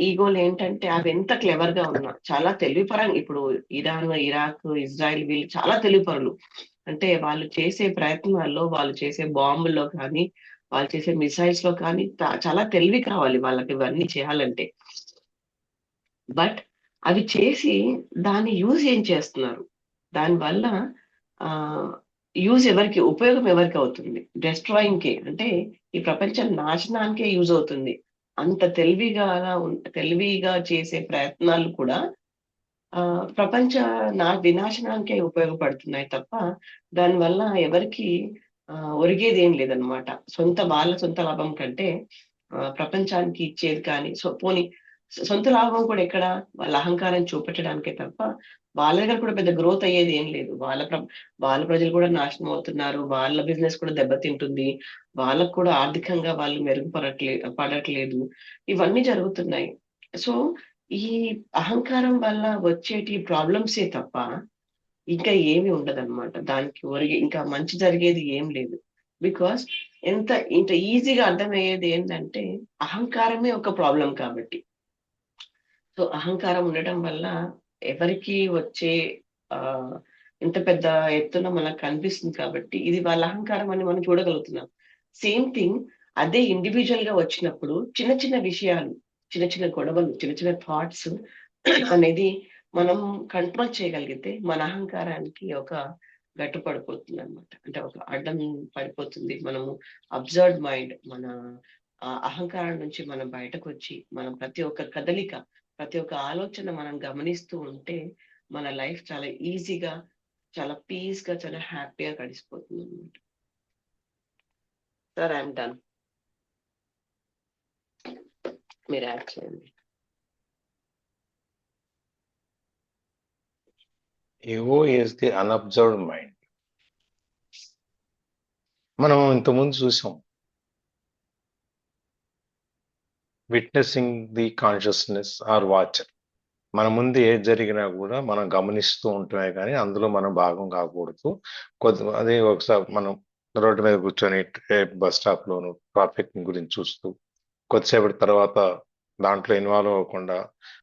A: ఈగోలు ఏంటంటే అవి ఎంత క్లెవర్ గా ఉన్నా, చాలా తెలివిపరంగా, ఇప్పుడు ఇరాన్, ఇరాక్, ఇజ్రాయిల్ వీళ్ళు చాలా తెలివిపరులు. అంటే వాళ్ళు చేసే ప్రయత్నాల్లో, వాళ్ళు చేసే బాంబుల్లో కానీ, వాళ్ళు చేసే మిసైల్స్ లో కానీ చాలా తెలివి కావాలి వాళ్ళకి ఇవన్నీ చేయాలంటే. బట్ అవి చేసి దాన్ని యూజ్ ఏం చేస్తున్నారు, దానివల్ల యూజ్ ఎవరికి, ఉపయోగం ఎవరికి అవుతుంది? డెస్ట్రాయింగ్ కే, అంటే ఈ ప్రపంచం నాశనానికే యూజ్ అవుతుంది. అంత తెలివిగా చేసే ప్రయత్నాలు కూడా ప్రపంచ వినాశనానికే ఉపయోగపడుతున్నాయి తప్ప దానివల్ల ఎవరికి ఒరిగేది ఏం లేదనమాట. వాళ్ళ సొంత లాభం కంటే ప్రపంచానికి ఇచ్చేది కానీ, పోనీ సొంత లాభం కూడా ఎక్కడ, వాళ్ళ అహంకారం చూపెట్టడానికే తప్ప వాళ్ళ దగ్గర కూడా పెద్ద గ్రోత్ అయ్యేది ఏం లేదు. వాళ్ళ ప్రజలు కూడా నాశనం అవుతున్నారు, వాళ్ళ బిజినెస్ కూడా దెబ్బతింటుంది, వాళ్ళకు కూడా ఆర్థికంగా వాళ్ళు పడట్లేదు, ఇవన్నీ జరుగుతున్నాయి. సో ఈ అహంకారం వల్ల వచ్చేటి ప్రాబ్లమ్సే తప్ప ఇంకా ఏమి ఉండదన్నమాట. దానికి ఇంకా మంచి జరిగేది ఏం లేదు. బికాస్ ఇంత ఈజీగా అర్థమయ్యేది ఏంటంటే అహంకారమే ఒక ప్రాబ్లం కాబట్టి. సో అహంకారం ఉండటం వల్ల ఎవరికి వచ్చే ఇంత పెద్ద ఎత్తున మనకు కనిపిస్తుంది కాబట్టి ఇది వాళ్ళ అహంకారం అని మనం చూడగలుగుతున్నాం. సేమ్ థింగ్ అదే ఇండివిజువల్ గా వచ్చినప్పుడు చిన్న చిన్న విషయాలు, చిన్న చిన్న గొడవలు, చిన్న చిన్న థాట్స్ అనేది మనం కంట్రోల్ చేయగలిగితే మన అహంకారానికి ఒక గట్టు పడిపోతుందన్నమాట. అంటే ఒక అడ్డం పడిపోతుంది. మనము అబ్జర్వ్డ్ మైండ్ మన అహంకారం నుంచి మనం బయటకొచ్చి, మనం ప్రతి ఒక్క కదలిక, ప్రతి ఒక్క ఆలోచన మనం గమనిస్తూ ఉంటే మన లైఫ్ చాలా ఈజీగా, చాలా పీస్‌గా, చాలా హ్యాపీగా గడిచిపోతుందన్నమాట. Sir I'm done. మీరు యాడ్ చేయండి.
C: Ego is the unobserved mind. మనం ఇంతకుముందు చూసాం, witnessing the consciousness or watcher. మన ముందు ఏది జరిగినా కూడా మనం గమనిస్తూ ఉంటమే కానీ అందులో మనం భాగం కాకూడదు. అదే ఒకసారి మనం రోడ్డు మీద కూర్చొని బస్ స్టాప్ లోను ట్రాఫిక్ గురించి చూస్తూ కొద్దిసేపటి తర్వాత దాంట్లో ఇన్వాల్వ్ అవ్వకుండా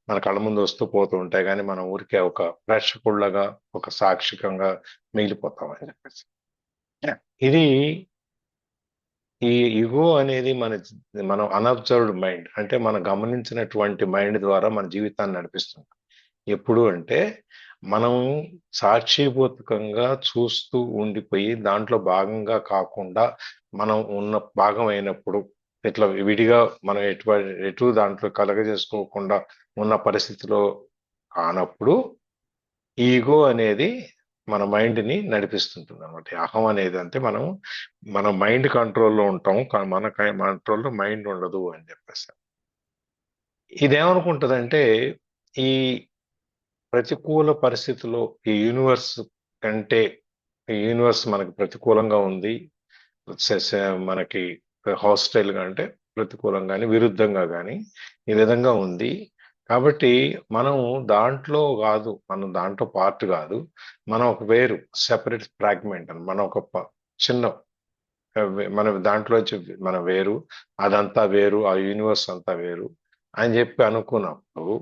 C: మన కళ్ళ ముందు వస్తూ పోతూ ఉంటాయి కానీ మనం ఊరికే ఒక ప్రేక్షకుళ్ళగా, ఒక సాక్షికంగా మిగిలిపోతాం అని చెప్పేసి. ఇది ఈ ఇగో అనేది మనం అన్అబ్జర్వ్డ్ మైండ్, అంటే మనం గమనించినటువంటి మైండ్ ద్వారా మన జీవితాన్ని నడిపిస్తుంది. ఎప్పుడు అంటే మనం సాక్షిభూతకంగా చూస్తూ ఉండిపోయి దాంట్లో భాగంగా కాకుండా మనం ఉన్న భాగం అయినప్పుడు, ఇట్లా విడిగా మనం ఎటు దాంట్లో కలగజేసుకోకుండా ఉన్న పరిస్థితిలో కానప్పుడు ఈగో అనేది మన మైండ్ని నడిపిస్తుంటుంది అనమాట. అహం అనేది అంటే మన మైండ్ కంట్రోల్లో ఉంటాం, కానీ మన కంట్రోల్లో మైండ్ ఉండదు అని చెప్పేసి. ఇదేమనుకుంటుందంటే ఈ ప్రతికూల పరిస్థితుల్లో ఈ యూనివర్స్ కంటే, ఈ యూనివర్స్ మనకి ప్రతికూలంగా ఉంది, మనకి హాస్టైల్ గా అంటే ప్రతికూలంగా కానీ విరుద్ధంగా కానీ ఈ విధంగా ఉంది. కాబట్టి మనం దాంట్లో కాదు, మనం దాంట్లో పార్ట్ కాదు, మనం ఒక వేరు, సెపరేట్ ఫ్రాగ్మెంట్ అని, మనం ఒక చిన్న మన దాంట్లో మన వేరు, అదంతా వేరు, ఆ యూనివర్స్ అంతా వేరు అని చెప్పి అనుకున్నప్పుడు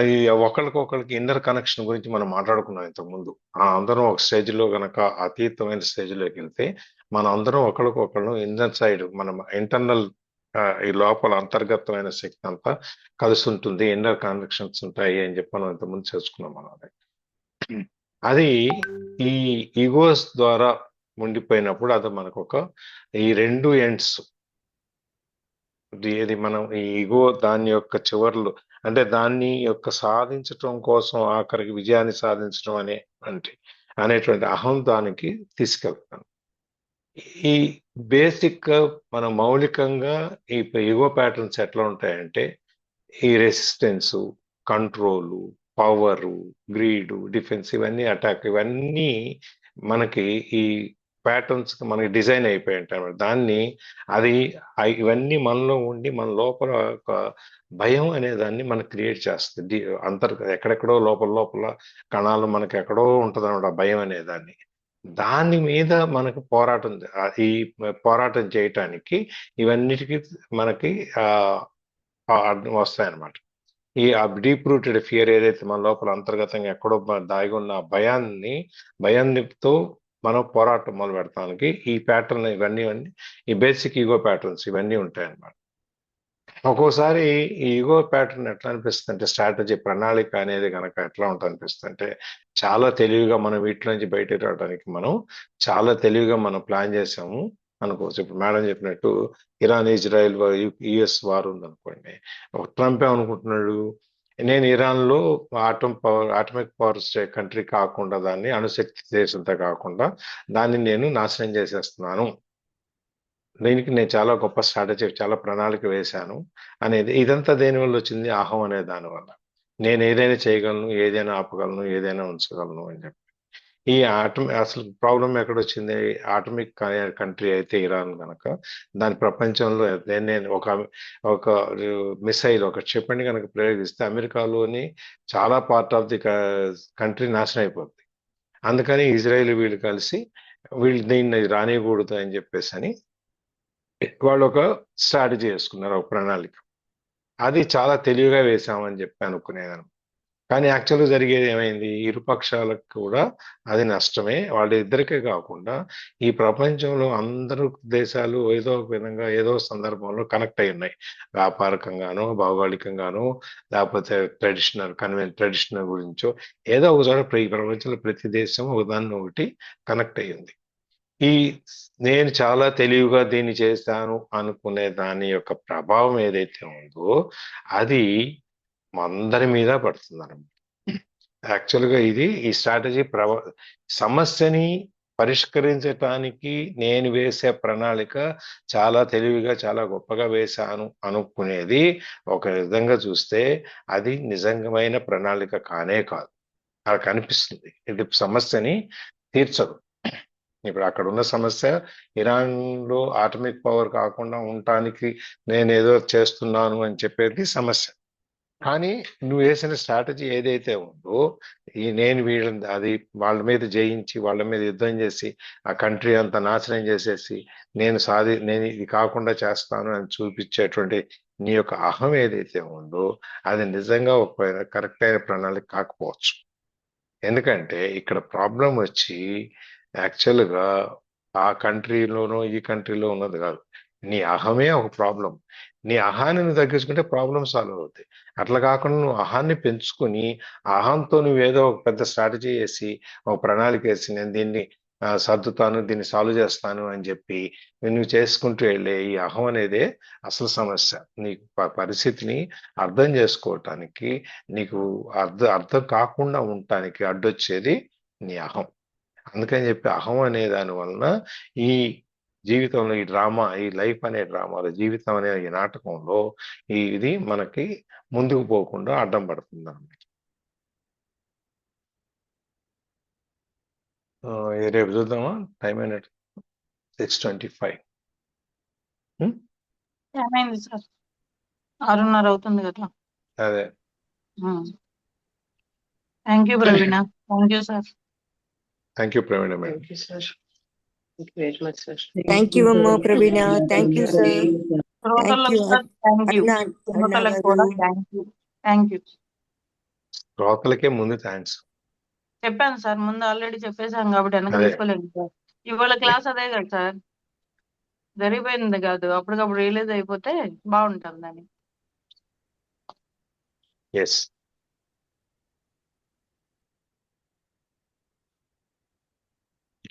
C: ఈ ఒకళ్ళకొకళ్ళకి ఇన్నర్ కనెక్షన్ గురించి మనం మాట్లాడుకున్నాం ఇంతకుముందు. అందరం ఒక స్టేజ్ లో గనక అతీతమైన స్టేజ్ లోకి వెళ్తే మనం అందరం ఒకళ్ళకొకళ్ళు ఇన్నర్ సైడ్, మన ఇంటర్నల్, ఈ లోపల అంతర్గతమైన శక్తి అంతా కలిసి ఉంటుంది, ఇన్నర్ కనెక్షన్స్ ఉంటాయి అని చెప్పి మనం ఇంతకుముందు చేసుకున్నాం. మనం అది ఈ ఈగోస్ ద్వారా ఉండిపోయినప్పుడు అది మనకు ఈ రెండు ఎండ్స్, ఏది మనం ఈ ఈగో దాని యొక్క చివర్లు, అంటే దాన్ని యొక్క సాధించటం కోసం ఆఖరికి విజయాన్ని సాధించడం అనేటువంటి అహం దానికి తీసుకెళ్తాను. ఈ బేసిక్ మన మౌలికంగా ఈ ఈగో ప్యాటర్న్స్ ఎట్లా ఉంటాయంటే ఈ resistance, control, power, greed, defence, ఇవన్నీ అటాక్, ఇవన్నీ మనకి ఈ ప్యాటర్న్స్ మనకి డిజైన్ అయిపోయి ఉంటాయి. దాన్ని ఇవన్నీ మనలో ఉండి మన లోపల ఒక భయం అనే దాన్ని మనకు క్రియేట్ చేస్తుంది. ఎక్కడెక్కడో లోపల కణాలు మనకి ఎక్కడో ఉంటుంది అన్నమాట భయం అనేదాన్ని. దాని మీద మనకు ఈ పోరాటం చేయటానికి ఇవన్నిటికీ మనకి అడ్డం వస్తాయన్నమాట. ఈ డీప్ రూటెడ్ ఫియర్ ఏదైతే మన లోపల అంతర్గతంగా ఎక్కడో దాగి ఉన్న భయాన్నితో మనం పోరాటం మొదలు పెడతానికి ఈ ప్యాటర్న్, ఇవన్నీ ఈ బేసిక్ ఈగో ప్యాటర్న్స్ ఇవన్నీ ఉంటాయన్నమాట. ఒక్కోసారి ఈ ఈగో ప్యాటర్న్ ఎట్లా అనిపిస్తుంది అంటే, స్ట్రాటజీ, ప్రణాళిక అనేది కనుక ఎట్లా ఉంటుంది అనిపిస్తుంది అంటే, చాలా తెలివిగా మనం వీటి నుంచి బయట రావడానికి మనం చాలా తెలివిగా మనం ప్లాన్ చేసాము అనుకోవచ్చు. ఇప్పుడు మేడం చెప్పినట్టు ఇరాన్, ఇజ్రాయెల్, యుఎస్ వార్ ఉందనుకోండి. ట్రంప్ ఏమనుకుంటున్నాడు, నేను ఇరాన్లో ఆటమిక్ పవర్ కంట్రీ కాకుండా, దాన్ని అణుశక్తి దేశంతో కాకుండా దాన్ని నేను నాశనం చేసేస్తున్నాను, దీనికి నేను చాలా గొప్ప స్ట్రాటజీ, చాలా ప్రణాళిక వేశాను అనేది. ఇదంతా దేనివల్ల వచ్చింది? అహం అనే దానివల్ల. నేను ఏదైనా చేయగలను, ఏదైనా ఆపగలను, ఏదైనా ఉంచగలను అని చెప్పి. ఈ అసలు ప్రాబ్లం ఎక్కడొచ్చింది? ఆటమిక్ కంట్రీ అయితే ఇరాన్ కనుక దాని ప్రపంచంలో నేను ఒక మిసైల్, ఒక క్షిపణి కనుక ప్రయోగిస్తే అమెరికాలోని చాలా పార్ట్ ఆఫ్ ది కంట్రీ నాశనం అయిపోతుంది. అందుకని ఇజ్రాయెల్ వీళ్ళు కలిసి దీన్ని రానియకూడదు అని చెప్పేసి వాళ్ళు ఒక స్ట్రాటజీ వేసుకున్నారు, ఒక ప్రణాళిక. అది చాలా తెలివిగా వేశామని చెప్పి అనుకునేదాన్ని. కానీ యాక్చువల్గా జరిగేది ఏమైంది? ఇరు పక్షాలకు కూడా అది నష్టమే. వాళ్ళిద్దరికే కాకుండా ఈ ప్రపంచంలో అందరూ దేశాలు ఏదో ఒక విధంగా ఏదో సందర్భంలో కనెక్ట్ అయి ఉన్నాయి. వ్యాపారకంగానో, భౌగోళికంగానో, లేకపోతే ట్రెడిషనల్ గురించో ఏదో ఒక చోట ఈ ప్రపంచంలో ప్రతి దేశం ఒకదాన్ని ఒకటి కనెక్ట్ అయ్యి ఉంది. ఈ నేను చాలా తెలివిగా దీన్ని చేస్తాను అనుకునే దాని యొక్క ప్రభావం ఏదైతే ఉందో అది అందరి మీద పడుతుంది అన్నమాట. యాక్చువల్గా ఈ స్ట్రాటజీ సమస్యని పరిష్కరించటానికి నేను వేసే ప్రణాళిక చాలా తెలివిగా చాలా గొప్పగా వేశాను అనుకునేది ఒక విధంగా చూస్తే అది నిజంగమైన ప్రణాళిక కానే కాదు. అలా కనిపిస్తుంది. ఇది సమస్యని తీర్చదు. ఇప్పుడు అక్కడ ఉన్న సమస్య ఇరాన్లో ఆటమిక్ పవర్ కాకుండా ఉండటానికి నేను ఏదో చేస్తున్నాను అని చెప్పేది సమస్య. కానీ నువ్వు వేసిన స్ట్రాటజీ ఏదైతే ఉందో నేను అది వాళ్ళ మీద జయించి వాళ్ళ మీద యుద్ధం చేసి ఆ కంట్రీ అంతా నాశనం చేసేసి నేను ఇది కాకుండా చేస్తాను అని చూపించేటువంటి నీ యొక్క అహం ఏదైతే ఉందో అది నిజంగా ఒక కరెక్ట్ అయిన ప్రణాళిక కాకపోవచ్చు. ఎందుకంటే ఇక్కడ ప్రాబ్లం వచ్చి యాక్చువల్గా ఆ కంట్రీలోనో ఈ కంట్రీలో ఉన్నది కాదు, నీ అహమే ఒక ప్రాబ్లం. నీ అహాన్ని నువ్వు తగ్గించుకుంటే ప్రాబ్లం సాల్వ్ అవుతాయి. అట్లా కాకుండా నువ్వు అహాన్ని పెంచుకొని అహంతో నువ్వు ఏదో ఒక పెద్ద స్ట్రాటజీ వేసి ఒక ప్రణాళిక వేసి నేను దీన్ని సర్దుతాను, దీన్ని సాల్వ్ చేస్తాను అని చెప్పి నువ్వు చేసుకుంటూ వెళ్ళే ఈ అహం అనేదే అసలు సమస్య. నీకు పరిస్థితిని అర్థం చేసుకోవటానికి, నీకు అర్థం కాకుండా ఉండటానికి అడ్డొచ్చేది నీ అహం. అందుకని చెప్పి అహం అనే దాని వలన ఈ జీవితంలో ఈ డ్రామా, ఈ లైఫ్ అనే డ్రామాలో, జీవితం అనే ఈ నాటకంలో ఇది మనకి ముందుకు పోకుండా అడ్డం పడుతుంది అన్నమాట. రేపు చూద్దామా? టైం అయినట్టు 6:25.
B: ఏమైంది సార్? 6:30 అవుతుంది కదా.
C: అదే.
B: Thank you Praveena. Thank you sir.
C: Thank you Praveena madam.
A: Thank you sir. Thank you very much sir.
D: Thank you అమ్మా ప్రవీణ. Thank you sir.
B: శ్రోతలకు కూడా థ్యాంక్ యూ. శ్రోతలకు కూడా థ్యాంక్ యూ. Thank you.
C: శ్రోతలకే ముందు థ్యాంక్స్
B: చెప్పాను సార్, ముందు already చెప్పేశాం కాబట్టి వెనక తీసుకోలేదు సార్. ఇవాళ క్లాస్ అదే కదా సార్, జరిగిపోయింది కాదు, అప్పటికప్పుడు రిలీజ్ అయిపోతే బాగుంటుందని.
C: ఎస్.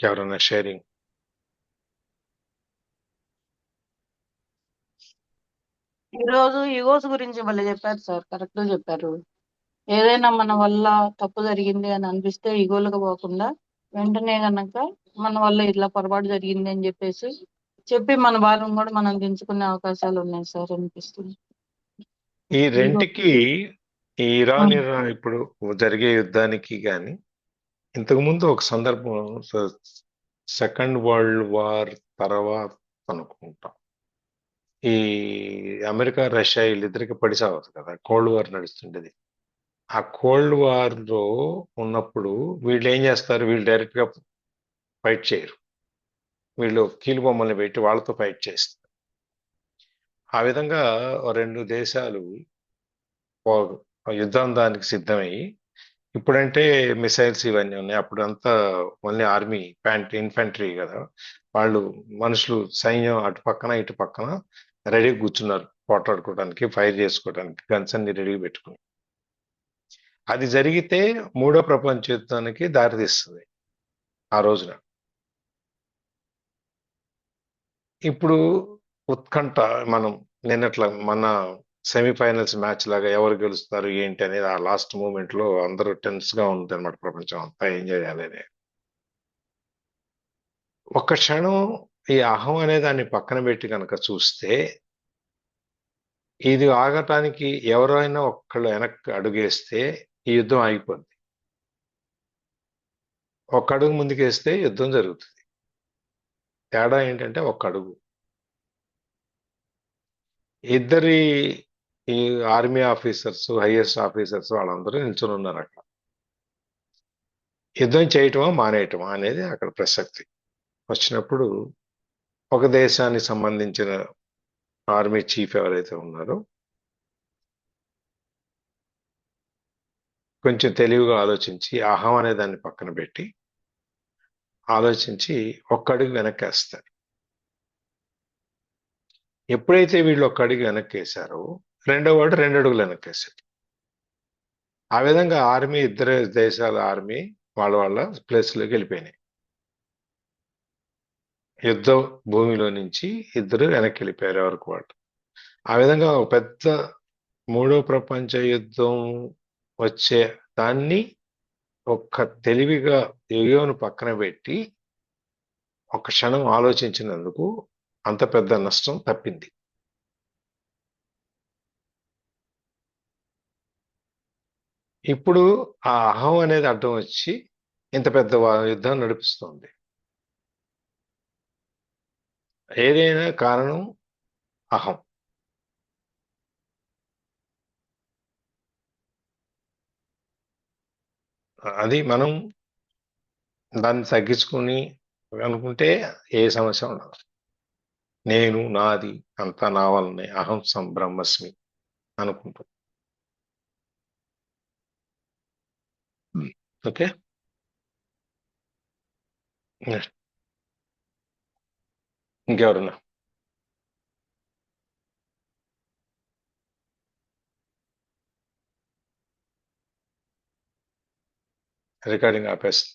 C: ఎవరన్నా షేరింగ్?
B: ఈరోజు ఈగోస్ గురించి మళ్ళీ చెప్పారు సార్, కరెక్ట్ చెప్పారు. ఏదైనా మన వల్ల తప్పు జరిగింది అని అనిపిస్తే ఈగోలకు పోకుండా వెంటనే గనక మన వల్ల ఇట్లా పొరపాటు జరిగింది అని చెప్పి మన భారం కూడా మనం దించుకునే అవకాశాలు ఉన్నాయి సార్ అనిపిస్తుంది.
C: ఈ రెంటికి ఇరాన్ ఇప్పుడు జరిగే యుద్ధానికి కానీ ఇంతకుముందు ఒక సందర్భం సెకండ్ వరల్డ్ వార్ తర్వాత అనుకుంటా ఈ అమెరికా రష్యా వీళ్ళిద్దరికి పడిసావదు కదా, కోల్డ్ వార్ నడుస్తుండేది. ఆ కోల్డ్ వార్ లో ఉన్నప్పుడు వీళ్ళు ఏం చేస్తారు, వీళ్ళు డైరెక్ట్ గా ఫైట్ చేయరు, వీళ్ళు కీలు బొమ్మల్ని పెట్టి వాళ్ళతో ఫైట్ చేస్తారు. ఆ విధంగా రెండు దేశాలు యుద్ధం దానికి సిద్ధమయ్యి, ఇప్పుడంటే మిసైల్స్ ఇవన్నీ ఉన్నాయి, అప్పుడు అంతా ఓన్లీ ఆర్మీ ఇన్ఫంట్రీ కదా, వాళ్ళు మనుషులు సైన్యం అటు పక్కన ఇటు పక్కన రెడీ కూర్చున్నారు పోట్లాడుకోవడానికి, ఫైర్ చేసుకోవడానికి గన్స్ అన్ని రెడీ పెట్టుకుని. అది జరిగితే మూడో ప్రపంచ యుద్ధానికి దారితీస్తుంది ఆ రోజున. ఇప్పుడు ఉత్కంఠ, మనం నిన్నట్లా మన సెమీఫైనల్స్ మ్యాచ్ లాగా ఎవరు గెలుస్తారు ఏంటి అనేది ఆ లాస్ట్ మూమెంట్ లో అందరూ టెన్స్ గా ఉంటుంది అనమాట. ప్రపంచం అంతా ఏం చేయాలి అనేది. ఒక్క క్షణం ఈ అహం అనే దాన్ని పక్కన పెట్టి కనుక చూస్తే ఇది ఆగటానికి ఎవరైనా ఒక్కళ్ళు వెనక్కి అడుగేస్తే ఈ యుద్ధం ఆగిపోద్ది. ఒక్క అడుగు ముందుకేస్తే యుద్ధం జరుగుతుంది. తేడా ఏంటంటే ఒక్క అడుగు. ఇద్దరి ఈ ఆర్మీ ఆఫీసర్స్, హైయెస్ట్ ఆఫీసర్స్ వాళ్ళందరూ నిల్చొని ఉన్నారు అక్కడ. యుద్ధం చేయటమా మానేయటమా అనేది అక్కడ ప్రసక్తి వచ్చినప్పుడు ఒక దేశానికి సంబంధించిన ఆర్మీ చీఫ్ ఎవరైతే ఉన్నారో కొంచెం తెలివిగా ఆలోచించి అహం అనే దాన్ని పక్కన పెట్టి ఆలోచించి ఒక్క అడుగు వెనక్కేస్తారు. ఎప్పుడైతే వీళ్ళు ఒక్క అడుగు వెనక్కేశారో రెండో వాడు 2 అడుగులు వెనక్కేశాడు. ఆ విధంగా ఆర్మీ, ఇద్దరు దేశాల ఆర్మీ వాళ్ళ వాళ్ళ ప్లేస్లోకి వెళ్ళిపోయినాయి. యుద్ధ భూమిలో నుంచి ఇద్దరు వెనక్కి వెళ్ళిపోయారు ఎవరికి వాళ్ళు. ఆ విధంగా ఒక పెద్ద 3వ ప్రపంచ యుద్ధం వచ్చే దాన్ని ఒక్క తెలివిగా ఎయోను పక్కన పెట్టి ఒక క్షణం ఆలోచించినందుకు అంత పెద్ద నష్టం తప్పింది. ఇప్పుడు ఆ అహం అనేది అడ్డం వచ్చి ఇంత పెద్ద యుద్ధం నడిపిస్తోంది. ఏదైనా కారణం అహం. అది మనం దాన్ని తగ్గించుకుని అనుకుంటే ఏ సమస్య ఉండదు. నేను, నాది, అంతా నా వల్లనే, అహం సంబ్రహ్మస్మి అనుకుంటాం. ఓకే, ఇంకెవరన్నా? రికార్డింగ్ ఆపేస్తా.